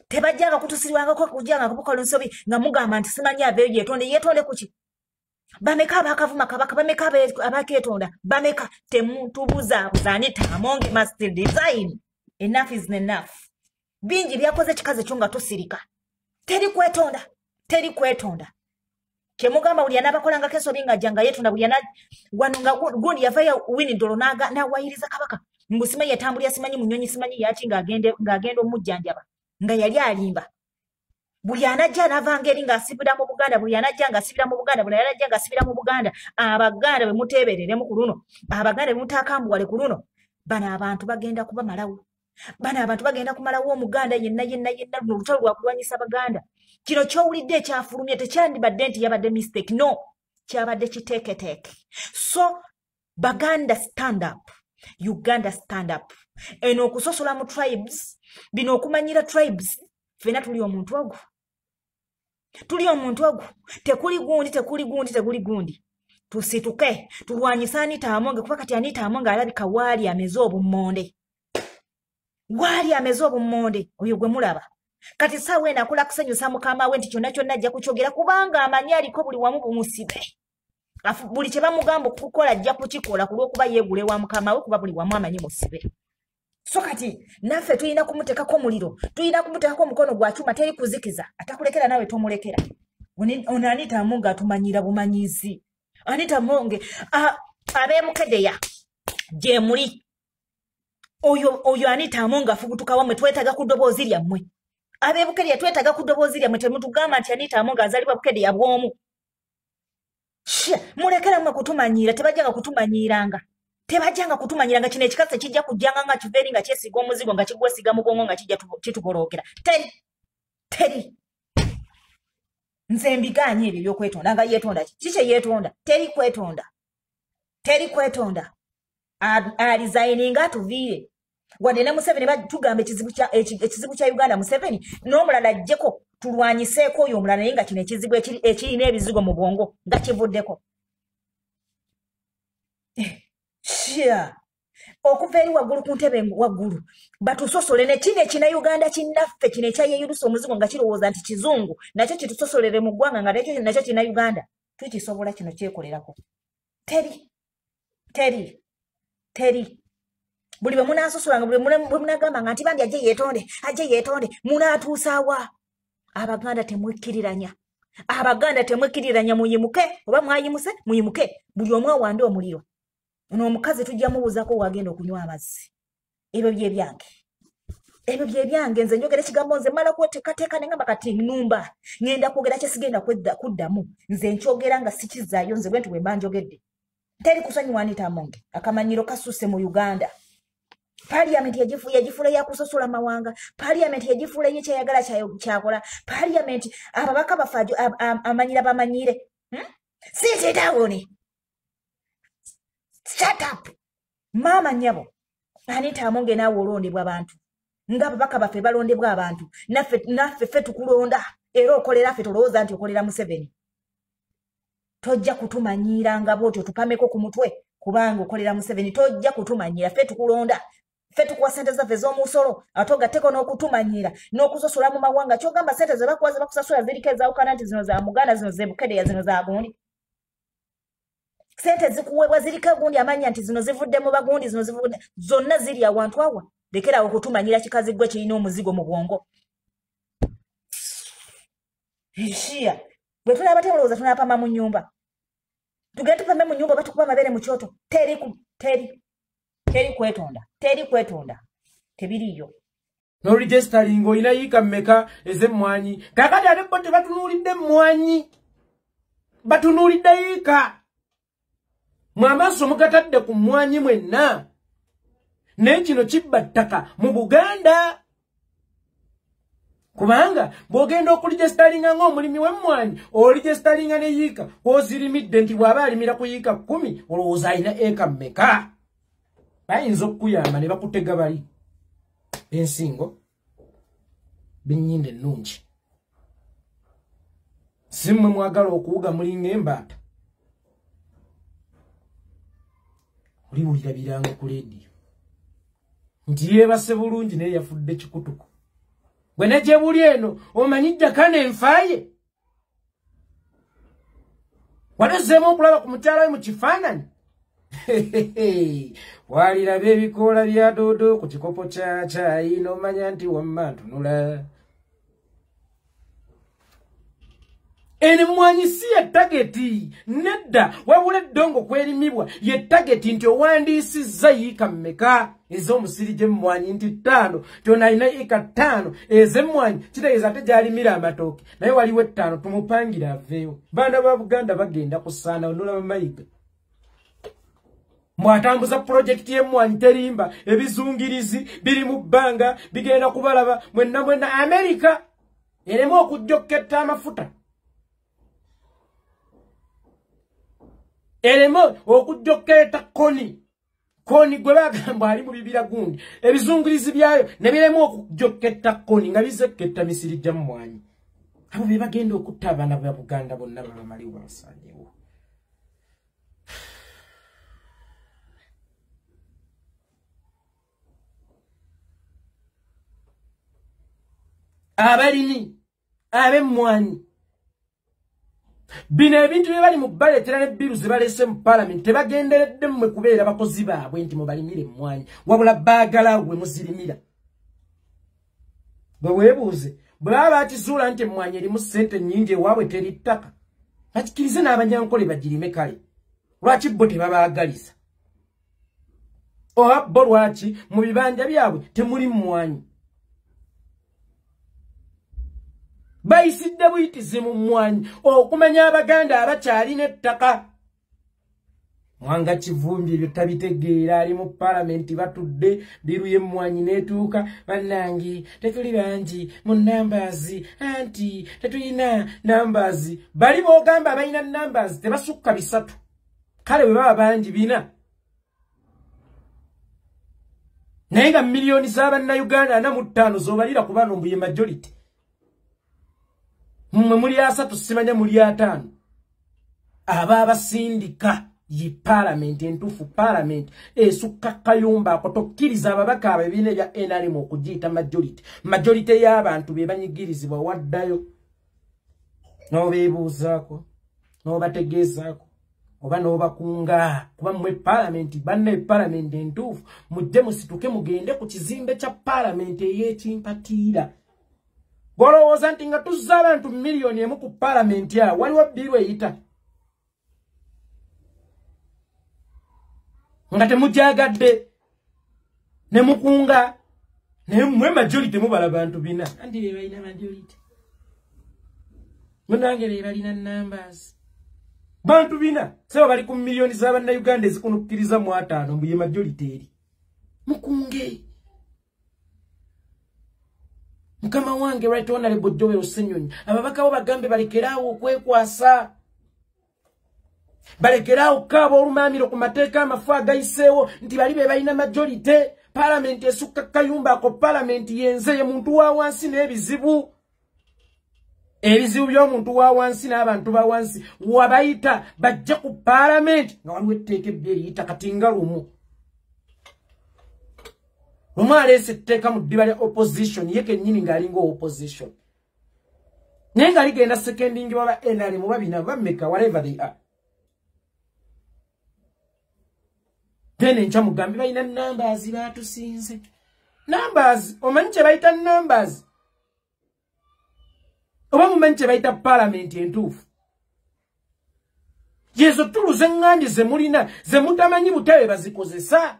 Tebajjanga kutusirwangako kujjanga kubukola nsobi nga mugamba nti simanyi aveeyo yeetonde kuki? Bameka abakavuma kabaka, bameka abakeetonda, bameka temutubuza Anita Amongi must resign. Enough is enough. bingi byakoze kikaze kyonga tosirika teri kwetonda kemugamba buli anabakolanga keso binga janga yetu na buli ana gwanunga gundi yafaya wini ndolo na wayiriza kabaka ngusima yatambulya simanyi munyonyi simanyi yati ngagende omujjanjaba nga yali alimba buli anajja navangeri nga asibira mu Buganda buli anajja nga asibira mu Buganda buli anajja nga asibira mu Buganda abaganda be muteberere mu Kuluno abaganda be mutakambuwale Kuluno bana abantu bagenda kuba malawo bana abantu bagenda kumalawo omuganda yenna mu lutalo lwa kulwanyisa Baganda kino kyowulidde ekyafulumye tekyandibadde nti yabadde mistake no kyabadde kiteeketeke so Baganda stand up Uganda stand up eno okusosola mu tribes bino okumanyira tribes fena tuli omuntu ogu tekuli gundi tusituke tulwanyisa Anita Amongi kuba kati Anita Amongi alabika waali ameze obumonde oyo gwe mulaba kati sawe enakula kusenyusa mukama we nti kyonna ajja kukyogera kubanga amanyi aliko buli wamu bumusibe buli kye bamugamba okukola ajja kukikola kulw'okuba yeegule wa mukama we kuba buli wamu amanyi musibe so kati naffe tulina kumutekako muliro tulina kumutekako mukono gwa kyuma teri kuzikiza atakulekera nawe tomulekera ono Anita Amongi atumanyira bumanyizi Anita Amongi abeemukedeya gye muli oyo Anita Amongi afubutuka wamwe twetaga ku ddoboozi lyammwe abeebukedeya twetaga ku ddoboozi lyammwe temutugamba nti Anita Amongi azalibwa bukedeya bw'omu mulekera mwe kutumanyira tebajjanga kutumanyiranga kino ekikasa kijja kujjanga nga kiveeri nga kyesiga omuzigo nga kigwesiga mu bwongo nga kijja kitugolookera teri nze mbiganye ebyo byokwetonda nga yeetonda kikye yeetonda teri kwetonda alizayininga atuviire wadde ne Museveni batugamba ekizibu kya Uganda Museveni n'omulala ajjeko tulwanyiseeko oyo omulala naye nga kino ekizibu ekirina ebizigo mu bwongo nga kivuddeko okuva eri waggulu ku ntebe waggulu batusosole ne kino ekina Uganda kinnaffe kino ekyayeyulusa omuzigo nga kirowooza nti kizungu nakyo kitusosolere mu ggwanga nga nakyo kina Uganda tukisobola kino kyekolerako teri buli bwe munaasosolanga buli bwe munagamba nga nti bandi ajje yeetonde munaatuusaawa Abaganda temwekkiriranya muyimuke oba mwayimuse muyimuke buli omu awande omuliro ono omukazi tujja mubuuzako wagenda okunywa amazzi ebyo byebyange nze njogera ekigambo nze mala kweteekateeka ne ngamba kati nnumba ngenda kwogera kyesigenda kuddamu nze nkyogera nga sikizaayo nze bwentu bwe mba njogedde teri kusonyiwa Anita Amongi akamanyiro kasusse mu Uganda Paalamenti yagifuula yakusosola mawanga Paalamenti yagifuula yekyayagala kyakola Paalamenti ababaka bafaajo amanyira bamanyire sit down shut up mama nyabo Anita Amongi naawe olondebwa abantu nga ababaka baffe balondebwa abantu naffe ffe tukulonda era okolera ffe tolowooza nti okolera Museveni tojja kutumanyira nga bwotyo tupameko ku mutwe kubanga okolera Museveni tojja kutumanyira ffe tukulonda ffe tukuwa sente zaffe z'omusolo ate ogatteko n'okutumanyira n'okusosola mu mawanga kyogamba sente ze bakuwa ze bakusasula ziriko ezawukana nti zino za Muganda zino ze Bukedeya zino za gundi sente zikuweebwa ziriko gundi amanya nti zino zivudde mu bagundi zino zivudde zonna ziri awantu awa lekerawo okutumanyira kikazi gwe kirina omuzigo mu bwongo eshiya bwe tunaba temulowooza tunapama mu nnyumba tugenda tupame mu nnyumba oba tukuba amabere mu kyoto teri kwetonda tebiriyo n'oregistering olina yiika mmeka ez'emmwanyi kakati ate bo tebatunuulidde emmwanyi batunuulidde yiika mwe amaaso mugatadde ku mmwanyi mwenna naye kino kibba ttaka mu Buganda kubanga bw'ogenda okuregisteringa ng'omulimi w'emmwanyi oregisteringa ne yiika ozirimidde nti bw'aba alimira ku yiika 10 olowooza alina eka mmeka bayinza okukuyamba ne bakutega bali ensingo bennyinde ennungi si mmwe mwagala okuwuga mulinga embaata oliwulira biranga ku leediyo nti yeebase bulungi naye yafudde kikutuku bwe nejebuli eno omanyi Jakane enfaye walezeemu okulaba ku mukyala we mu kifaananyi walira bebikola bya dodo ku kikopo kya chai n'omanya nti wamma ntunula. Ene mwanyi si ye tageti nedda wabula eddongo kwerimibwa ye tageti nti owandiisizza yiika mmeka ez'omusiri gye mwanyi nti 5 kyona alina yiika 5 ez'emmwanyi kitegeeza ate gy'alimira amatooke naye waliwo 5 tumupangira aveewo. Baana ba Buganda bagenda kusaana onula bamayiga mwatambuza projekiti y'emmwanyi terimba ebizungirizi biri mu bbanga bigenda kubalaba mwenna Amerika eremu okujjokketta amafuta. Elemo okujjokketa koni gwe bagamba ali mu bibira gundi ebizungirizi byayo ne biremu okujjokketa koni nga bizekketta misiri gya mmwanyi. Abo be bagenda okutta abaana ba Buganda bonna babamali basanyewo. Abalimi ab'emmwanyi bino ebintu bye bali mu bbaletera ne biru ze balese mu Paalamenti tebagenderedde mmwe kubeera bakozi baabwe nti mubalimire emmwanyi wabula baagala gwe muzirimira. Bwe weebuuze bwe baba bakizuula nti emmwanyi erimu ssente nnyingi ewaabwe teri ttaka bakikirize n'abanyankole bagirime kale. Lwaki bo tebabaagaliza? Oba bo lwaki mu bibanja byabwe temuli mmwanyi? Bayisidde buyitizi mu mmwanyi okumanya Abaganda abakyalina ettaka. Mwanga Kivumbi ebyo tabitegeera ali mu Paalamenti batudde biru y'emmwanyi n'etuuka bannange tetuli bangi mu nambazi anti tetulina nambazi. Bali boogamba abalina nambazi tebasukka 3 kale bwe baba bangi 4 naye nga miliyoni z'Abannayuganda 45 z'obalira ku bano mbuye majority. Mmwe muli 3 simanya muli 5 aba abasindika yi Paalamenti entuufu Paalamenti esukka kayumba ako tokkiriza ababaka ababiina ebya NRM okugiyita majority y'abantu be banyigirizibwa waddayo n'obeebuuzaako n'obategeezaako oba n'obakunga kuba mmwe Paalamenti banne Paalamenti entuufu mujje musituke mugende ku kizimbe kya Paalamenti ey'ekimpatiira. Golowooza nti nga tuzza abantu miliyoni emu ku Paalamenti awo waliwo biru eyita nga temujjagadde ne mukunga naye mmwe majority mubala bantu 4 andi be balina majority munange be balina numbers bantu 4 sebo bali ku miliyoni z'Abannayuganda ezikunukkiriza mu 5 mbuye majority eri mukunge. Mukama wange right honorable Joe Osenyonyi ababaka bo bagambe balekeraawo okwekwasa balekeraawo kaabo olumamiro ku mateeka amafu agayiseewo nti bali be balina majority. Paalamenti esukka kayumba ako Paalamenti yenze ye muntu wa wansi n'ebizibu by'omuntu wa wansi n'abantu ba wansi wabayita bajja ku Paalamenti nga waliwo etteeka ebbiri eriyita katinga lumu. Lumaleese etteeka mu ddiba lya opposition ye kennyini ng'alinga opposition naye nga ligenda seconding baba NRM babina bameka whatever they are. Then enkya mugambi balina numbers baatusinze. Numbers omanyi kye bayita numbers oba mumanyi kye bayita Paalamenti entuufu yezo tulu z'engandi ze mulina ze mutamanyi butebe bazikozesa.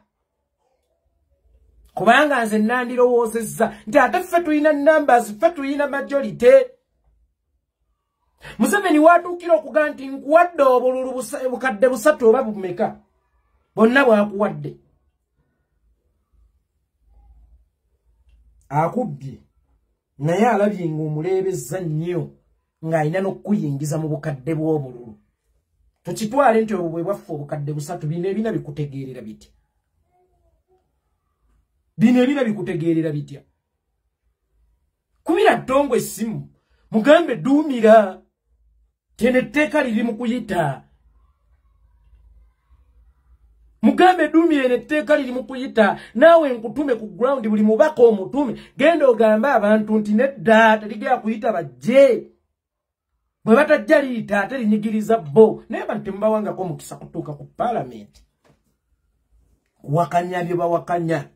Kubanga nze nandirowoozezza nti ate ffe tulina numbers ffe tulina majority. Museveni watuukira okuga nti nkuwadde obululu bukadde 3 oba bumeka bonna bwakuwadde akubbye naye alabye ng'omuleebezza nnyo ng'alina n'okuyingiza mu bukadde bw'obululu. Tukitwale nti obwo bwe bwaffe obukadde 3 bino ebina bikutegeerera bitya? Bino ebina bikutegeerera bitya? Kubira ttongo essimu mugambe duumira tene etteeka liri mu kuyita. Mugambe duumira etteeka liri mu kuyita naawe nkutume ku ground buli mubaka omutume genda ogambe abantu nti nedda teligera kuyita bajje. Bwe batajja liyita ate linyigiriza bo naye bantu temubawangako mukisa kutuuka ku Paalamenti. wakanya byo bawakanya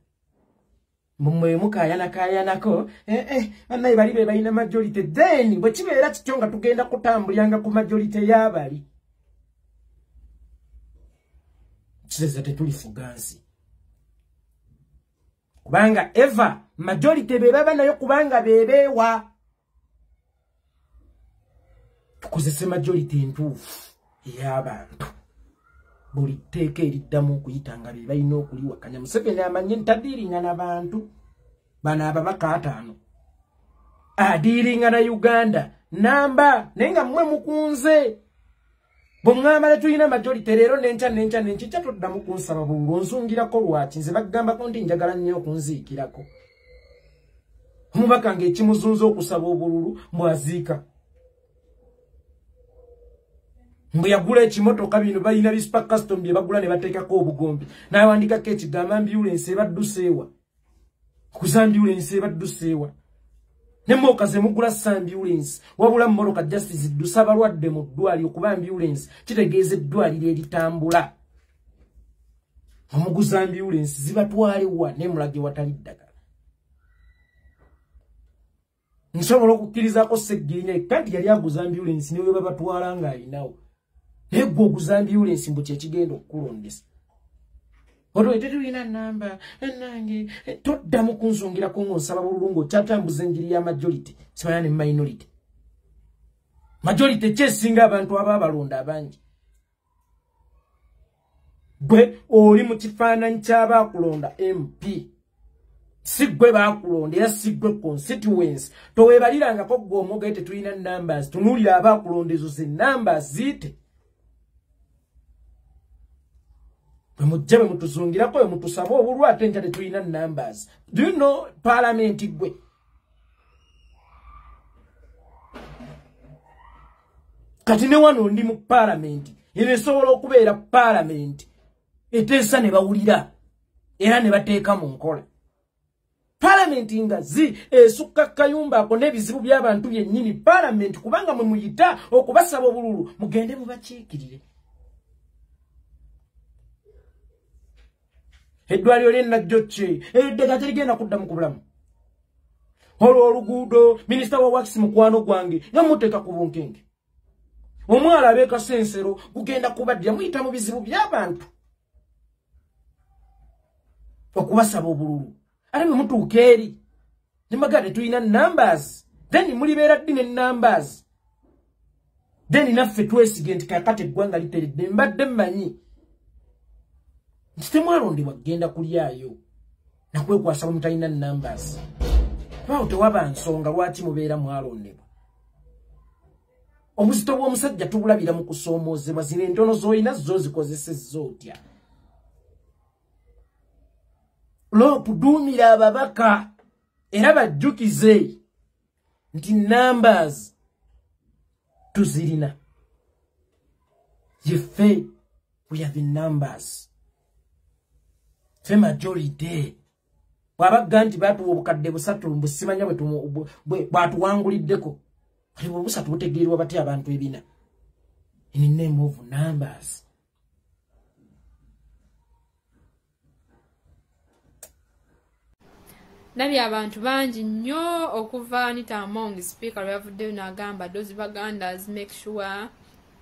mumwe mukayana kayanako banaye bali be balina majority then bwe kibeera kityo nga tugenda kutambulanga ku majority y'abali kizeze tetulifugansi kubanga eva majority be baba nayo kubanga bebewa tukozese majority entuufu ey'abantu buli tteeka eriddamu okuyitanga be balina okuliwakanya Museveni amanye ntadiiringa n'abantu bano ababaka 5 adiiringa na Uganda namba naye nga mmwe mukunze bw'omwamala tulina majority leero n'enkya kyatoddamu kunsaba bululu onzungirako lwaki nze bagambako nti njagala nnyo okunziikirako omubaka ng'ekimuzunza okusaba obululu mbwaziika mbu yagula ekimotoka bino balina bispa custom bye bagula ne bateekako obugombe n'awandikako ekigamba ambulance ebadduseewa okuza ambulance ebadduseewa ne mmoka ze mugula ambulance wabula mmoloka justice ddusa abalwadde mu ddwaliro okuba ambulance kitegeeza eddwaliro eritambula omuguza ambulance zibatwalewa n'emulage watali ddagala nsobola okukkirizaako Seggirinya kandi yali aguza ambulance niwe babatwala ng'alinawo naye gwe oguza ambulance mbu kyekigenda okukulondesa olwo tetulina namba nange toddamu kunzungirako ng'onsaba bululu ng'okyatambuza enjiri ya majority simanya ne minority majority kyesinga abantu aba balonda abangi gwe oli mu kifaananyi ky'abaakulonda MP si gwe baakulonda era si gwe constituency toweebalirangako gwe omwogaye tetulina numbers tunuulira abaakulonda ezo ze numbers ziyite bwe mujja bwe mutuzungirako bwe mutusaba obululu ate nja tetulina numbers. Do you know Paalamenti gwe kati ne wano ndi mu Paalamenti era esobola okubeera Paalamenti eteesa ne bawulira era ne bateeka mu nkola Paalamenti ngazi esukka kayumba ako n'ebizibu by'abantu byennyini Paalamenti kubanga mwe muyita okubasaba obululu mugende mubakiikirire eddwaliro ly'ennajjokye eddega terigenda kuddamu ku bulamu olwo oluguudo minisita wa wakisi mukwano gwange yamuteeka ku bunkenge omwala abeeka sensero kugenda kubaddira muyita mu bizibu by'abantu okubasaba obululu ate bwe mutuuka eri ne mbagala tetulina numbers then mulibeera ddi ne numbers then naffe twesige nti kakati eggwanga literedde mbadde mmanyi nti temwalondebwa kugenda kulyayo nakwekwasa bwe mutalina numbers awo tewaba nsonga lwaki mubeera mwalondebwa obuzito bw'omusajja tubulabira mu kusoomoozebwa zino entono z'olina zo zikozesezza otya lw'okuduumira ababaka era bajjukize nti numbers tuzirina yeffe we have the numbers fe majority bw'abagga nti baatuwa obukadde 3 mbu simanya bwatuwanguliddeko kati bwe 3 butegeerwa batya abantu 4 in the name of numbers. Nabi abantu bangi nnyo okuva Anita Amongi speaker yavuddeyo n'agamba those Bagandas make sure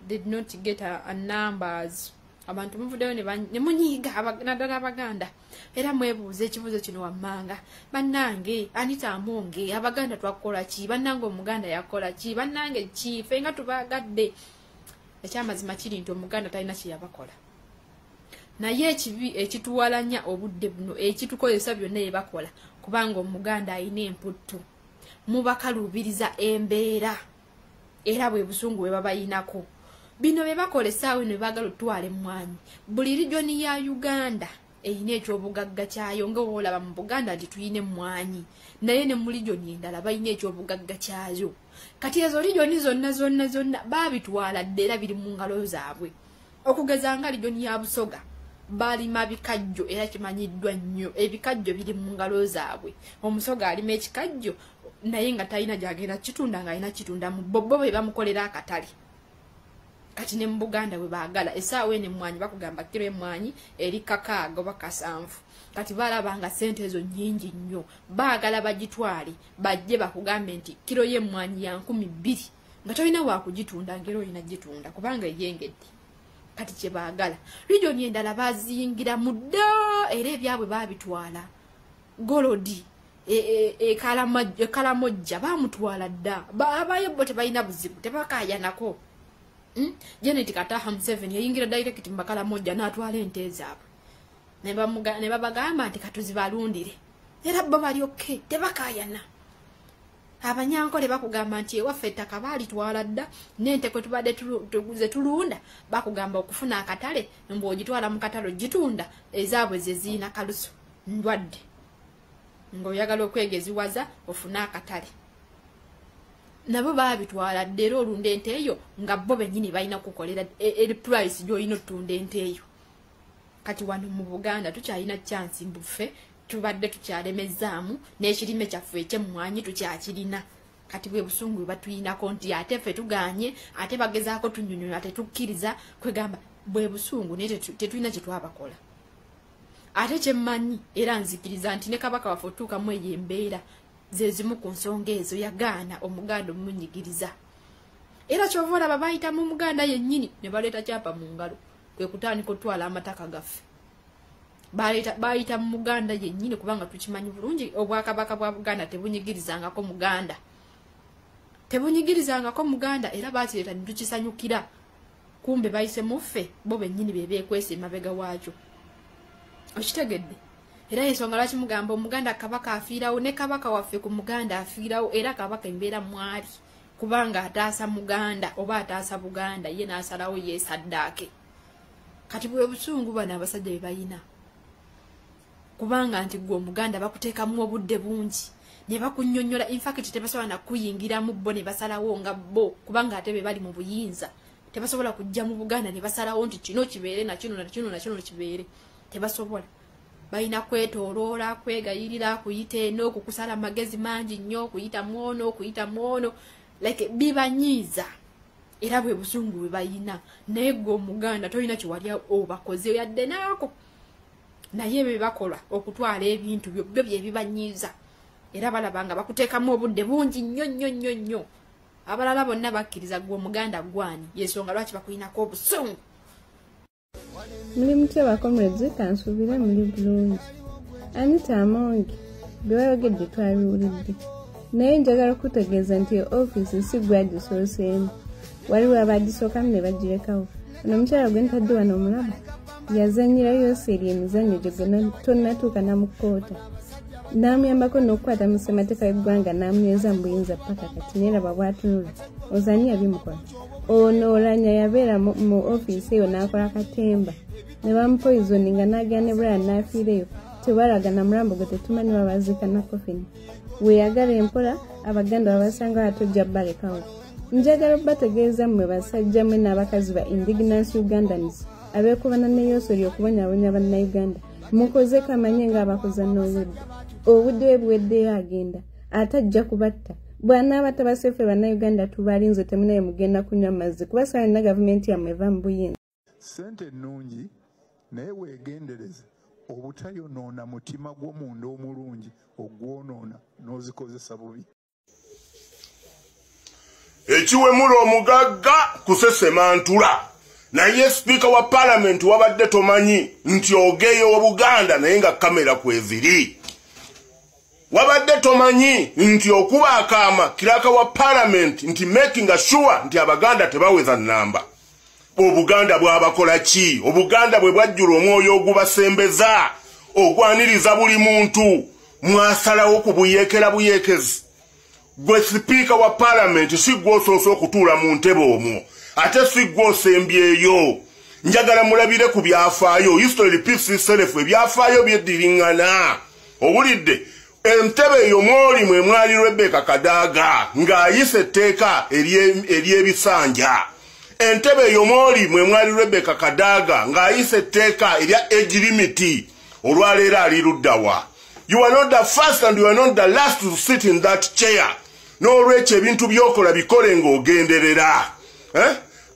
they did not get a numbers. Abantu muvuddeyo ne munyiiga naddala Abaganda era mwebuuza ekibuuzo kino wammanga bannange Anita Amongi Abaganda twakola ki bannange Omuganda yakola ki bannange ki ffe nga tubaagadde ekyamazima kiri nti Omuganda talina kye yabakola naye ekibi ekituwalanya obudde buno ekitukozesa byonna bye bakola kubanga Omuganda ayina emputtu mubakalubiriza embeera era bwe busungu bwe babayinako bino bye bakola essaawa eno baagala otwala emmwanyi buli regioni ya Uganda eyina ekyobugagga kyayo nga olaba mu Buganda nti tuyina emmwanyi naye ne mu regioni endala bayina ekyobugagga kyayo kati ezo regioni zonna baabitwala dde era biri mu ngalo zaabwe okugeza nga regioni ya Busoga balima bikajjo era kimanyiddwa nnyo ebikajjo biri mu ngalo zaabwe Omusoga alima ekikajjo naye nga talina gyagenda kitunda nga alina kitunda mu bo bwe bamukolera akatale kati ne mu Buganda bwe baagala essaawa eno emmwanyi bakugamba kiro emmwanyi eri kakaaga oba kasanvu kati balabanga sente ezo nnyingi nnyo baagala bagitwale bajje bakugambe nti kiro y'emmwanyi ya 200 nga tolina wakugitunda ngero olina gitunda kubanga eyengedde kati kye baagala regioni endala baziyingira mudda era ebyabwe babitwala golodi kalamojja bamutwala dda abayobbo tebalina buzibu tebakayanako Janet Kataha Museveni yayingira direct mbakala moja n'atwala ente zaabwe ne babagamba nti katuzibalundire era bo bali okay tebakayana abanyankole bakugamba nti ewaffe ettaka baalitwala dda n'ente kwe tubadde tuguze tulunda bakugamba okufuna akatale mbw'ogitwala mu katalo gitunda ezaabwe ze ziina kalusu ndwadde ng'oyagala okwegeziwaza ofuna akatale nabo babitwala ddera olunda ente eyo nga bo bennyini balina kukolera price gy'olina otunda ente eyo kati wano mu Buganda tukyalina chance mbuffe tubadde tukyalemezaamu n'ekirime kyaffe eky'emmwanyi tukyakirina kati bwe busungu bwe batuyinako nti ate ffe tuganye ate bagezaako tunyonyola tetukkiriza kwegamba bwe busungu naye tetulina kye twabakola ate kyemmanyi era nzikiriza nti ne kabaka waffe otuukamu eyo embeera ze zimu ku nsonga ezo yagaana omuganda omunyigiriza era kyova olaba bayita mu Muganda yennyini ne baleeta kyapa mu ngalo kwe kutandika otwala amataka gaffe bayita mu Muganda yennyini kubanga tukimanyi bulungi obwakabaka bwa Buganda tebunyigirizangako Muganda era bakireeta ne tukisanyukira kumbe bayise muffe bo bennyini bebeekwesa emabega waakyo okitegedde era ensonga lwaki mugamba omuganda kabaka afiirawo ne kabaka waffe ku Muganda afiirawo era kabaka embeera mwali kubanga ataasa Muganda oba ataasa Buganda ye n'asalawo yeesaddaake kati bwe busungu bano abasajja be bayina kubanga nti gwe Omuganda bakuteekamu obudde bungi ne bakunnyonnyola infact tebasobola nakuyingiramu bo ne basalawo nga bo kubanga ate be bali mu buyinza tebasobola kujja mu Buganda ne basalawo nti kino kibeere na kino kibeere tebasobola balina kwetooloola kwegayirira kuyita eno okukusala amagezi mangi nnyo kuyita mwono like bibanyiiza era bwe busungu bwe bayina naye gwe Omuganda tolina kiwali obakoze yadde naako naye be bakola okutwala ebintu byo bye bibanyiiza era balabanga bakuteekamu obudde bungi nnyo abalala bonna bakkiriza gwe Omuganda gwani yensonga lwaki bakulinako obusungu Muli mutya bakomrezi kansuubira muli bulungi. Anita Amongi byayogedde twabiwulidde naye njagala okutegeeza nti ofiisi si gwagisooseemu waliwo abagisookamu ne bagirekawo ono omukyala gwe ntadde wano omulaba yazanyirayo seeri emizannyo gye gonna tonnatuuka namukoota n'amuyambako n'okukwata mu ssemateeka y'eggwanga n'amunyweza mu buyinza ppaka kati neeraba bw'atunula ozani yabimukola ono olanya yabeera mu ofiisi eyo n'akola katemba ne bamupoizoninga n'agenda ne Brian n'afiireyo tebalaga na mulambo gwe tetumanyi babaziika na kofini weeyagala empola abaganda babasanga batojja balekawo njagala bategeeza mmwe basajja mmwe n'abakazi ba indigenous Ugandans abeekubana n'eyosoli okubonyabonya bannayuganda mukoze kamanye ng'abakoza n'obudde obudde bwe buweddeyo agenda ate ajja kubatta bw'anaabata baseffe bannayuganda tubalinze temunaye mugenda kunywa mazzi kuba saa yonna gavumenti yammwe eva mu buyinza ssente nnungi naye weegendereze obutayonoona mutima gw'omunda omulungi ogwonoona n'ozikozesa bubi ekiwemula omugagga kusesemantula naye sipiika wa Paalamenti wabadde tomanyi nti ogeyo Obuganda naye nga kamera kweziri wabadde tomanyi nti okuba akaama kiraka wa Paalamenti nti making sure nti abaganda tebaweza nnamba Obuganda bwabakola ki Obuganda bwe bwajjula omwoyo ogubasembeza ogwaniriza buli muntu mwasalawo kubuyeekera buyeekezi gwe sipiika wa Paalamenti si gw'osoosa okutuula mu ntebe omwo ate si gw'osembyeyo njagala mulabire ku byafaayo history repeats itself ebyafaayo byeddiringana owulidde entebe eyo mwoli mwe mwali Rebecca Kadaga ng'ayise etteeka ery'ebisanja entebe eyo mwoli mwe mwali Rebecca Kadaga ng'ayise etteeka erya age limit olwaleero ali luddawa you are not the first and you are not the last to sit in that chair n'olwekyo ebintu byokola bikole ng'ogenderera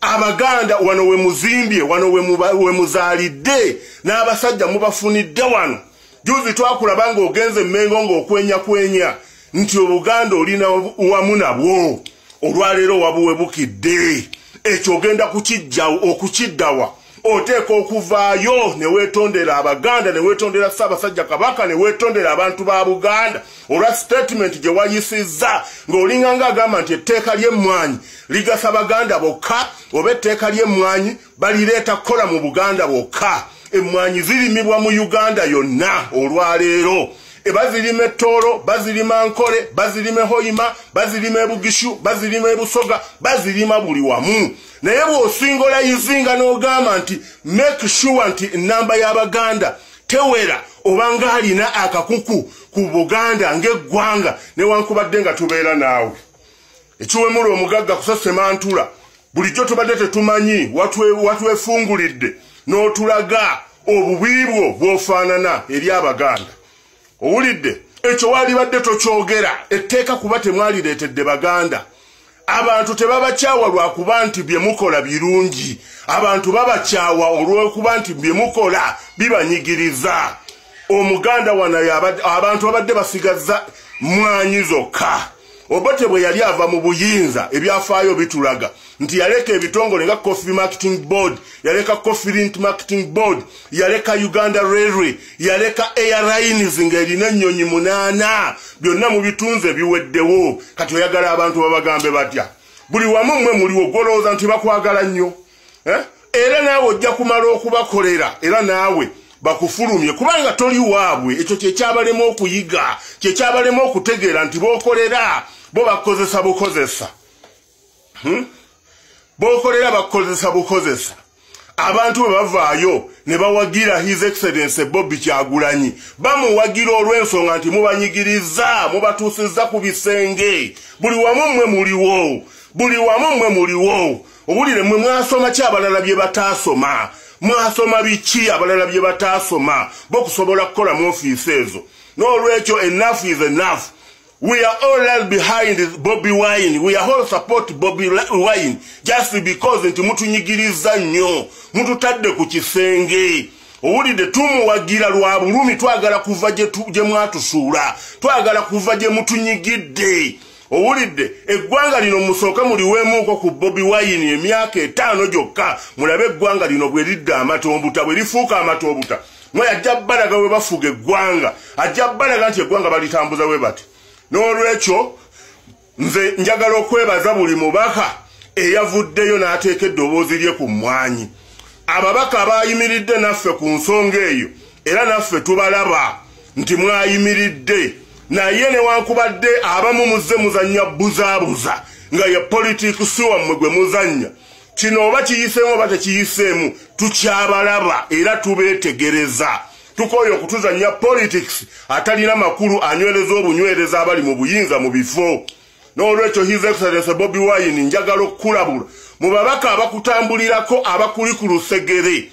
Abaganda wano we muzimbye, wano we muzaalidde, n'abasajja mubafunidde wano. Juzi twakulaba ng'ogenze Mmengo ng'okwenya nti Obuganda olina wamu nabwo. Olwaleero wabuwebukidde. Ekyo ogenda okukiddawa. Oteeka okuvaayo ne weetondera Abaganda, ne weetondera Ssaabasajja Kabaka, ne weetondera abantu ba Buganda. Olwa statement gye wayisizza ng'olinga ng'agamba nti etteeka ly'emmwanyi ligasa Baganda bokka, oba etteeka ly'emmwanyi balireeta kukola mu Buganda bokka. Emmwanyi zirimibwa mu Uganda yonna olwaleero. Bazirima Ettoro, bazirima Nkole, bazirima Hoima, bazirima Bugishu, bazirima Busoga, bazirima buli wamu. Naye bw'osingola yizinga n'ogamba nti make sure nti ennamba y'Abaganda tewera obanga alina akakuku ku Buganda ng'eggwanga newankubadde nga tubeera naawe. Ekiwemula omugagga kusasema ntula bulijjo tubadde tetumanyi watwefungulidde n'otulaga obubibwo bw'ofaanana eri Abaganda. Owulidde ekyo walibadde tokyogera etteeka kuba temwalireetedde Baganda. Abantu tebabakyawa lwakuba nti bye mukola birungi. Abantu babakyawa olw'okuba nti bye mukola bibanyigiriza. Omuganda wanaye abantu babadde basigazza mmwanyi zokka. Obote bwe yali ava mu buyinza ebyafaayo bitulaga nti yaleka ebitongole nga Coffee Marketing Board, yaleka Coffee Lint Marketing Board, yaleka Uganda Railway, yaleka Airlines ng'erina ennyonyi 8 byonna mu bitunze biweddewo. Kati oyagala abantu babagambe batya? Buli wamu mmwe muliwo golooza nti bakwagala nnyo. Era naawe ojja kumala okubakolera era naawe bakufulumye kubanga toli waabwe. Ekyo kyekyabalema okuyiga, kyekyabalema okutegeera nti b'okolera bo bakozesa bukozesa. B'okolera bakozesa bukozesa. Abantu bwe bavaayo ne bawagira His Excellency Bobby Kyagulanyi bamuwagira olw'ensonga nti mubanyigiriza, mubatuusizza ku bisenge. Buli wamu mmwe muliwo, buli wamu mmwe muliwo. Obulire mmwe mwasoma ki abalala bye bataasoma? Mwasoma biki abalala bye bataasoma bokusobola kukola mu ofiisi ezo? N'olwekyo enough is enough. We are all behind Bobby Wine. We are all support Bobby Wine just because nti mutunyigiriza nnyo, mututadde ku kisenge. Owulidde tumuwagira lwa bulumi, twagala kuva gye mwatusuula, twagala kuva gye mutunyigidde. Owulidde eggwanga lino musooka muliweemuuko ku Bobby Wine emyaka 5 gyokka, mulabe eggwanga lino bwe lidda amatombuta, bwe lifuuka amatombuta. Mwe ajja balaga we bafuga eggwanga, ajja balaga nti eggwanga balitambuza we bati. N'olwekyo nze njagala okwebaza buli mubaka eyavuddeyo n'ateeka eddoboozi lye ku mmwanyi. Ababaka abayimiridde naffe ku nsonga eyo era naffe tubalaba nti mwayimiridde. Naye newankubadde abamu muzze muzannya buzaabuza nga ye politiki si wammwe gwe muzannya. Kino oba kiyiseemu oba tekiyiseemu tukyabalaba era tubeetegereza. Tukoye okutuzannya politics atalina makulu anywereza obunywereza abali mu buyinza mu bifo. N'olwekyo His Excellency Bobby Wine njagala okukulabula mu babaka abakutambulirako abakuli ku lusegere.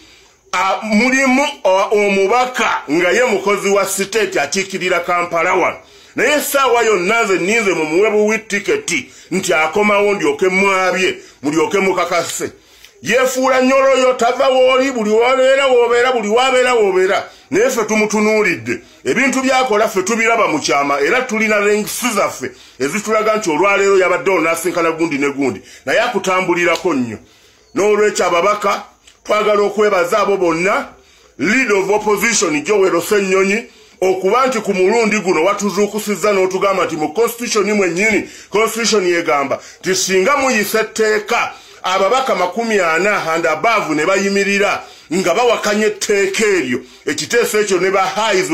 Mulimu omubaka nga ye mukozi wa state akiikirira Kampala wano. Naye essaawa yonna nze nninze mu muwebu tiketi nti akomawo ndyoke mwabye mulyoke mukakase. Yefuula nnyoloyo tava wooli buli wabeera woobeera buli wabeera woobeera. Naye ffe tumutunuulidde. Ebintu byakola ffe tubiraba mu kyama era tulina lengisi zaffe ezitulaga nti olwaleero yabadde onaasinkana gundi ne gundi naye akutambulirako nnyo. N'olwekyo ababaka twagala okwebaza abo bonna leader of opposition Joel Ssennyonyi okuba nti ku mulundi guno watuzuukusizza n'otugamba nti mu constitution mwennyini constitution yegamba nti singa muyise etteeka ababaka 40 and above ne bayimirira nga bawakanye etteeka eryo ekiteeso ekyo ne bahayizi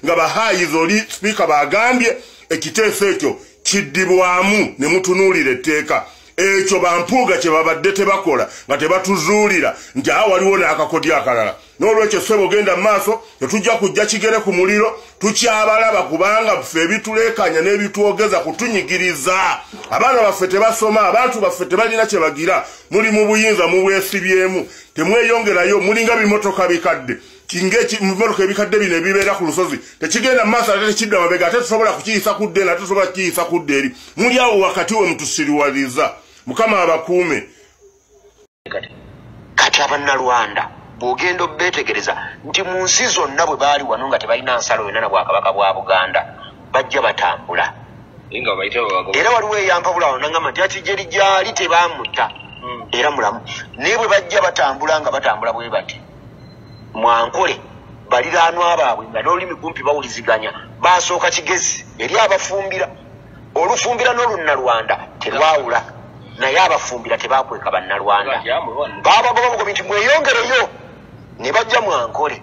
nga bahayizi oli speaker bagambye ekiteeso ekyo kiddibwamu ne mutunuulira etteeka. Ekyo bampuuga kye babadde tebakola nga tebatuzuulira nti awo waliwo n'akakodyo akalala. N'olwekyo ssebo ogenda mu maaso tetujja kujja kigere ku muliro, tukyabalaba kubanga ffe ebituleekanya n'ebitwogeza kutunyigiriza. Abaana baffe tebasoma, abantu baffe tebalina kye bagira, muli mu buyinza mubwesibyemu, temweyongerayo, mulinga bimotoka bikadde. Mubimotoka ebikadde bino ebibeera ku lusozi tekigenda mu maaso ate tekidda mabega ate tusobola kukiyisa ku dde ate tusobola kukiyisa ku dde eri. Muli awo wakati we mutusiriwaliza. Mukama abakuume. ky'abannalwanda bw'ogenda obbeetegereza nti mu nsi zonna bwe baali wano nga tebalina nsalo yonna na bwakabaka bwa Buganda bajja batambula era waliwo eyampabula wano nangamba nti akijeri gyali tebaamutta era mulamu naye bwe bajja batambula nga batambula bwe bati Mwankole baliraanwa baabwe nga n'olulimi kumpi bawuliziganya baasooka Kigezi eri abafumbira olufumbira n'olunnalwanda terwawula naye abafumbira tebakweka bannalwanda baabagoba bugobi nti mweyongereyo ne bajja Mwankole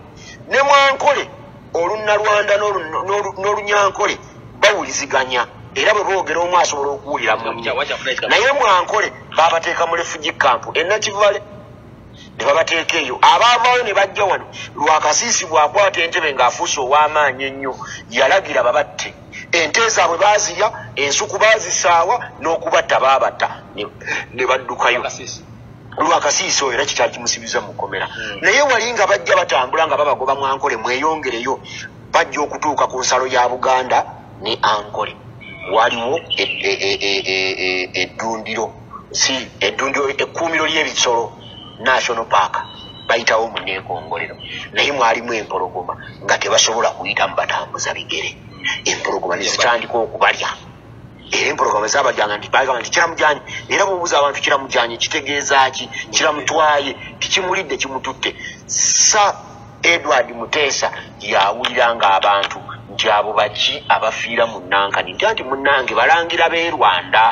ne Mwankole olunnalwanda n'olunyankole bawuliziganya era bwe boogera omu asobola okuwulira munne naye Mwankole baabateeka mu refugee camp Nakivale ne babateeka eyo abaavaayo ne bajja wano Lwakasiisi bw'akwata entebe ng'afuuse ow'amaanyi ennyo yalagira babatte ente zaabwe baaziya ensuku baazisaawa n'okubatta baabatta ne baddukayo Lwakasiisi oyo era kikyali kimusibiza mu kkomera naye wali nga bajja batambula nga babagoba Mwankole mweyongereyo bajja okutuuka ku nsalo ya Buganda ne Ankole waliwo eddundiro ekkuumiro ly'ebisolo National Park bayitawo mu neekongolero naye mwalimu empologoma nga tebasobola kuyitamu batambuza bigere empologoma ne zitandika okubalya era empologoma zaabajanga nti bagamba nti kiramujanye era bw'obuuza abantu kiramujanye kitegeeza ki kiramutwaye tikimulidde kimututte Sir Edward Muteesa yawuliranga abantu nti abo baki abafiira mu Nankani nti munnange balangira b'e Rwanda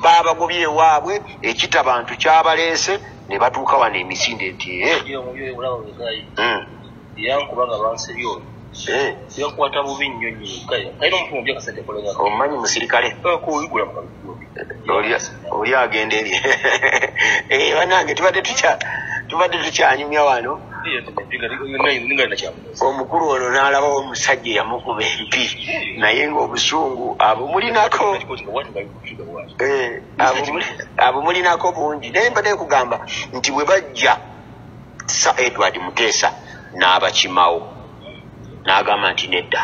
baabagobye ewaabwe ekitabantu kyabaleese ne batuuka wano emisinde nti yankubanga bansebyo yakwata bubi nnyo omumanyi musirikale oli agenda eri banange tubadde tukyanyumya wano omukulu ono n'alabawo omusajja yamukuba empi naye ng'obusungu abumulinako bungi naye mbadde kugamba nti bwe bajja Sir Edward Muteesa n'abakimawo n'agamba nti nedda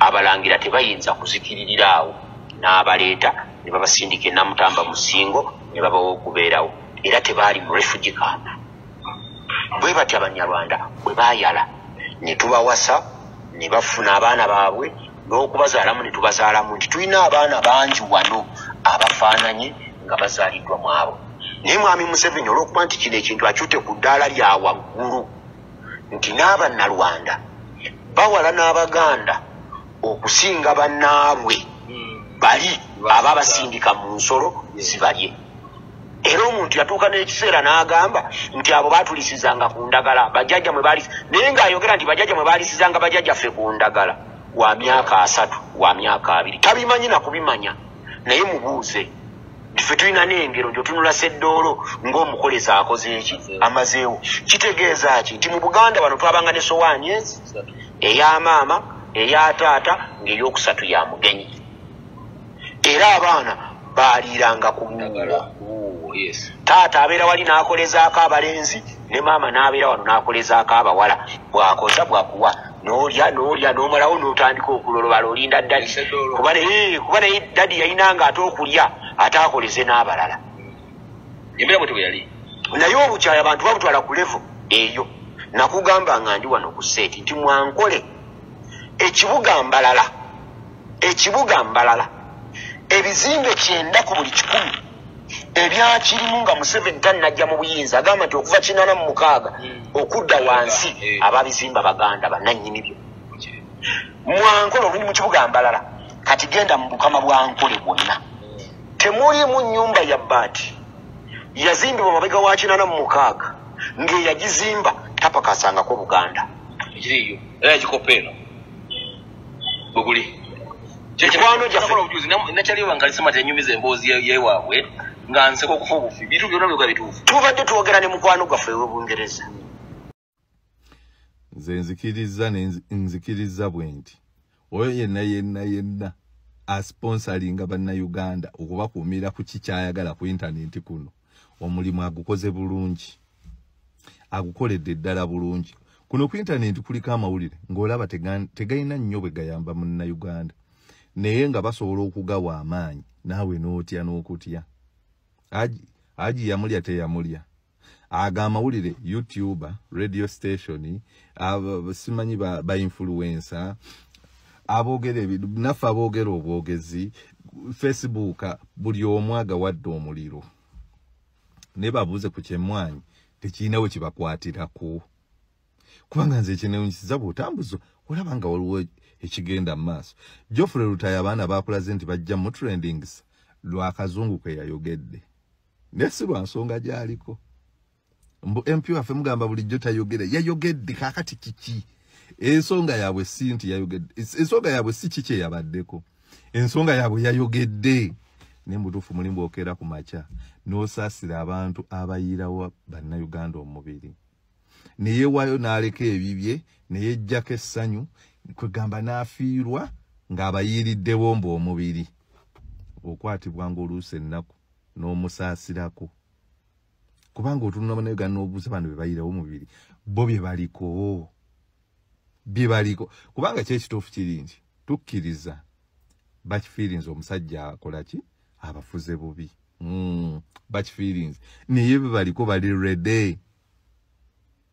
abalangira tebayinza kuzikiririra awo n'abaleeta ne babasindika Namutamba mu Ssingo ne babawo okubeerawo era tebaali mu refugee camp bwe bati Abanyarwanda bwe baayala ne tubawasa ne bafuna abaana baabwe n'okubazaalamu ne tubazaalamu nti tulina abaana bangi wano abafaananye nga bazaaliddwa mu abo naye Mwami Museveni olw'okuba nti kino ekintu akyute ku ddaala lya waggulu nti n'Abannalwanda bawala n'Abaganda okusinga bannaabwe bali ababasindika mu nsolo zibalye era omuntu yatuuka n'ekiseera n'agamba nti abo baatulisizanga ku ndagala bajjajja mwe baali naye ng'ayogera nti bajjajja mwe baalisizanga bajjajjaffe ku ndagala wa myaka 3 wa myaka 2 tabimanyi na kubimanya naye mubuuze ffe tulina n'engero nti otunula Sseddoolo ng'omukoleza akoze eki amazeewo kitegeeza ki nti mu Buganda wano twabanga ne sowaani ezi eya maama eya taata ng'eyokusatu ya mugenyi era abaana baaliiranga ku ndagala taata abeera wali n'akolezaako abalenzi ne maama n'abeera wano n'akolezaako abawala bw'akoza bwakuwa n'olya n'omalawo n'otandika okulolobala olinda ddadi kuba naye ddadi yalinanga ate okulya ate akoleze n'abalala naye obukyayi abantu babutwala ku levo eyo nakugamba nga ndi wano ku seeti nti Mwankole ekibuga Mbalala ebizimbe 9 ku buli 100 ebyakirimu nga Museveni tannajja mu buyinza agamba nti okuva 86 okudda wansi ababizimba Baganda bannannyini byo Mwankole oli mu kibuga Mbalala kati genda mu Bukama bwa Nkole bwonna temulimu nnyumba ya bbaati yazimbibwa mabega wa 86 ng'eyagizimba tapakasangako Buganda ekiriyo era ekikopeeno buguli kikwano gyaffe nakyaliwa nga lisema tenyumiza emboozi yewaabwe nga nseko okufa obufi bintu byonna byoga bituufu tubadde twogera ne mukwano gwaffe w'Obungereza nze nzikiriza bwe nti oyo yenna asponsoringa bannayuganda okubakuumira ku kikyayagala ku intaneti kuno omulimu agukoze bulungi agukoledde ddala bulungi kuno ku intaneti kuliko amawulire ng'olaba tegalina nnyo bwe gayamba munnayuganda naye nga basobola okugawa amaanyi naawe n'otya n'okutya aji yamulya teyamulya agamawulire YouTuber, radio station, simanyi ba influencer, abogere nafa abogere obwogezi, Facebook, buli omwaga wadde omuliro. Ne babuze ku kyemwanyi tekinawo kibakwatirako. Kubanga nze kinewunyiza bw'otambuzo olabanga waliwo ekigenda mu maaso. Geoffrey Rutaya abaana bakulaze nti bajja mu trendings lwa kazungu kwe yayogedde. Ne si lwa nsonga gy'aliko. MP waffe mugamba bulijjo tayogere. Yayogedde kaakati kiki? Ensonga yaabwe si nti yayogedde. Ensonga yaabwe si kiki eyabaddeko. Ensonga yaabwe yayogedde. Ne mutuufu mulimu bw'okeera ku makya n'osaasira abantu abayiirawo bannayuganda omubiri. Ne yeewaayo n'aleka ebibye ne yejjako essanyu kwegamba n'afiirwa ng'abayiiriddewo mbu omubiri. Okwatibwa ng'oluusi ennaku n'omusaasirako. Kubanga otunula bannayuganda n'obuuza bano be bayiirawo omubiri bo bye baliko. Bye baliko. Kubanga kyekituufu kiri nti tukkiriza batch feelings omusajja akola ki? Abafuze bubi. Batch feelings. Naye be baliko bali ready.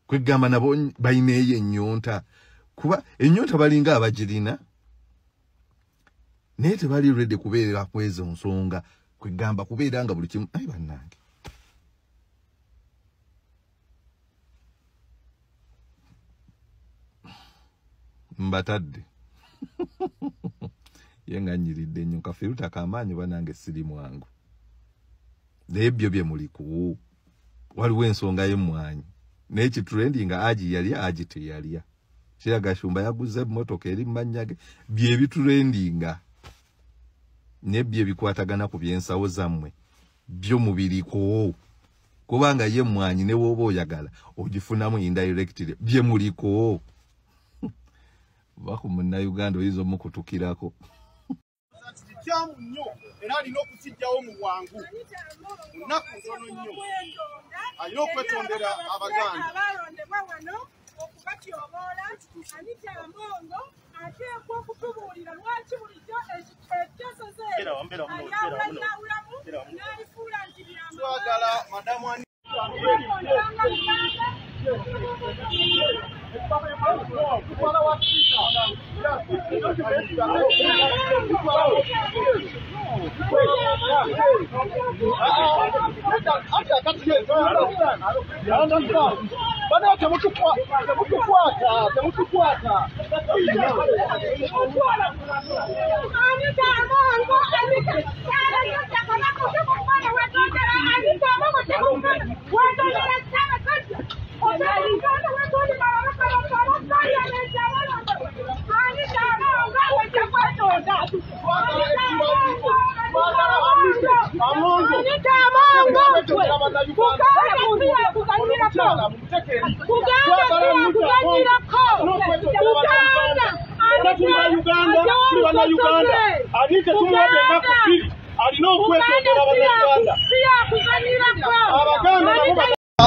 Kwegamba nabo bayina eyo ennyonta. Kuba ennyonta balinga abagirina. Naye tebali ready kubeera kwezo nsonga. Kwegamba kubeera nga buli kimu. Ayi bannange. Mbatadde. Yenga nyiridde nnyo kafiruta kamaanyi banange siri mwangu. Nebyo bye muliku. Waliwo ensonga y'emmwanyi. N'eki trendinga aji yalya aji teyalya. Kiraga Shumba yaguze emmotoka eri mmanyage bye bitrendinga. Nebyo bikwatagana ku byensawo zammwe. Byo mubiriko. Kubanga ye mmwanyi ne woba oyagala ogifunamu indirectly bye muliko. Bako munnayuganda oyinza omukutukirako. Kyamu nnyo era alina okukijjawo mu bwangu. Munaku ntono nnyo. Alina okwetondera Abaganda. Abalondebwa wano okubatyoboola Anita Amongi ateekwa okutubuulira lwaki bulijjo ekiteeso ze ayawulayawulamu n'alifuula nti byama. Twagala madamu Anita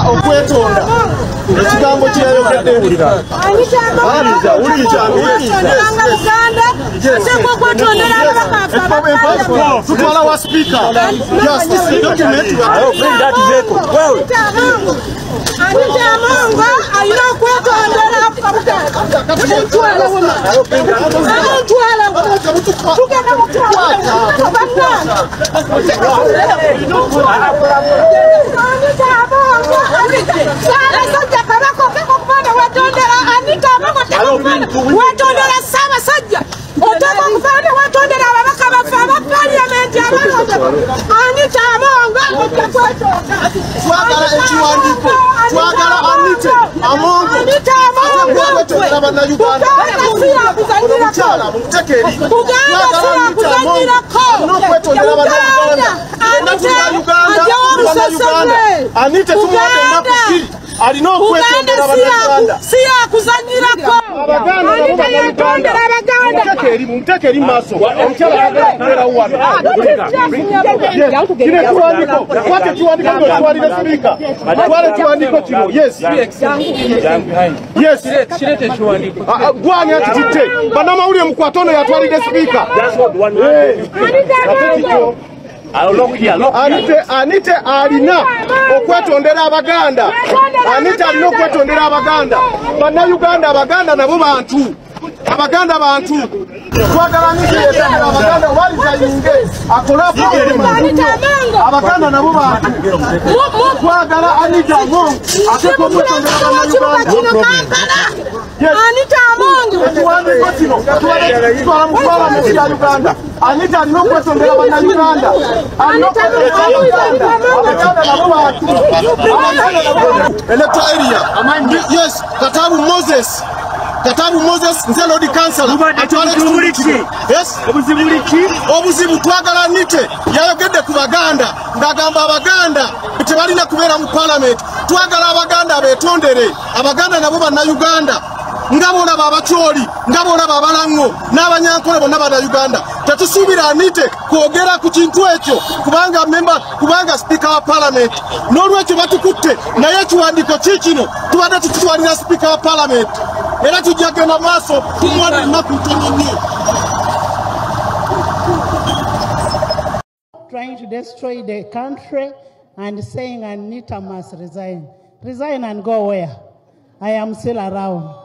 okwetonda ekigambo kyeyayogedde tutwala wa speaker justice document Anita Amongi alina okwetondera watondera Ssaabasajja oteekwa okufaana watondera ababaka baffe aba Paalamenti abalondebwa Anita Amongi ojja kwetonda. Twagala ekiwandiiko twagala Anita Amongi kwetondera bannayuganda omukyala mumutekeri twagala Anita Amongi n'okwetondera bannayuganda Anita tumuwadde ennaku bbiri alina okwetondera bannayuganda si yakuzanyirako Anita yetondera Abaganda mumutekeri mu maaso omukyala ayagala kubeerawo wano kino ekiwandiiko kwate ekiwandiiko ng'otwalire sipiika twala ekiwandiiko kino gwanya nti kitte bannamawulire mukwate ono yatwalire sipiika Anita alina okwetondera abaganda. Anita alina okwetondera abaganda. Bannayuganda abaganda nabo bantu. Abaganda bantu. Twagala Anita yetondera abaganda walizayinge akola abaganda nabo bantu. Twagala Anita Amongi ateko okwetondera abannayuganda. Anita Amongi tuwandiko kino twala mu Paalamenti ya Uganda. Anita alina okwetondera abannayuganda. Electoral area. Yes, Katabu Moses nze Lord Councillor. Yes. Obuzibu twagala Anita yayogedde ku baganda ng'agamba abaganda tebalina kubeera mu Paalamenti. Twagala abaganda betondere. Abaganda nabo bannayuganda. Ngabona babacholi, ngabona babalango, n'abanyankole bonna bannayuganda. Tetusuubira Anita kwogera ku kintu ekyo kubanga speaker wa Paalamenti. N'olwekyo batukutte naye ekiwandiiko kikino tubadde tukitwalira speaker wa Paalamenti. Era tujja genda maaso tumwali ennaku ntono nnyo. Trying to destroy the country and saying Anita must resign. Resign and go where? I am still around.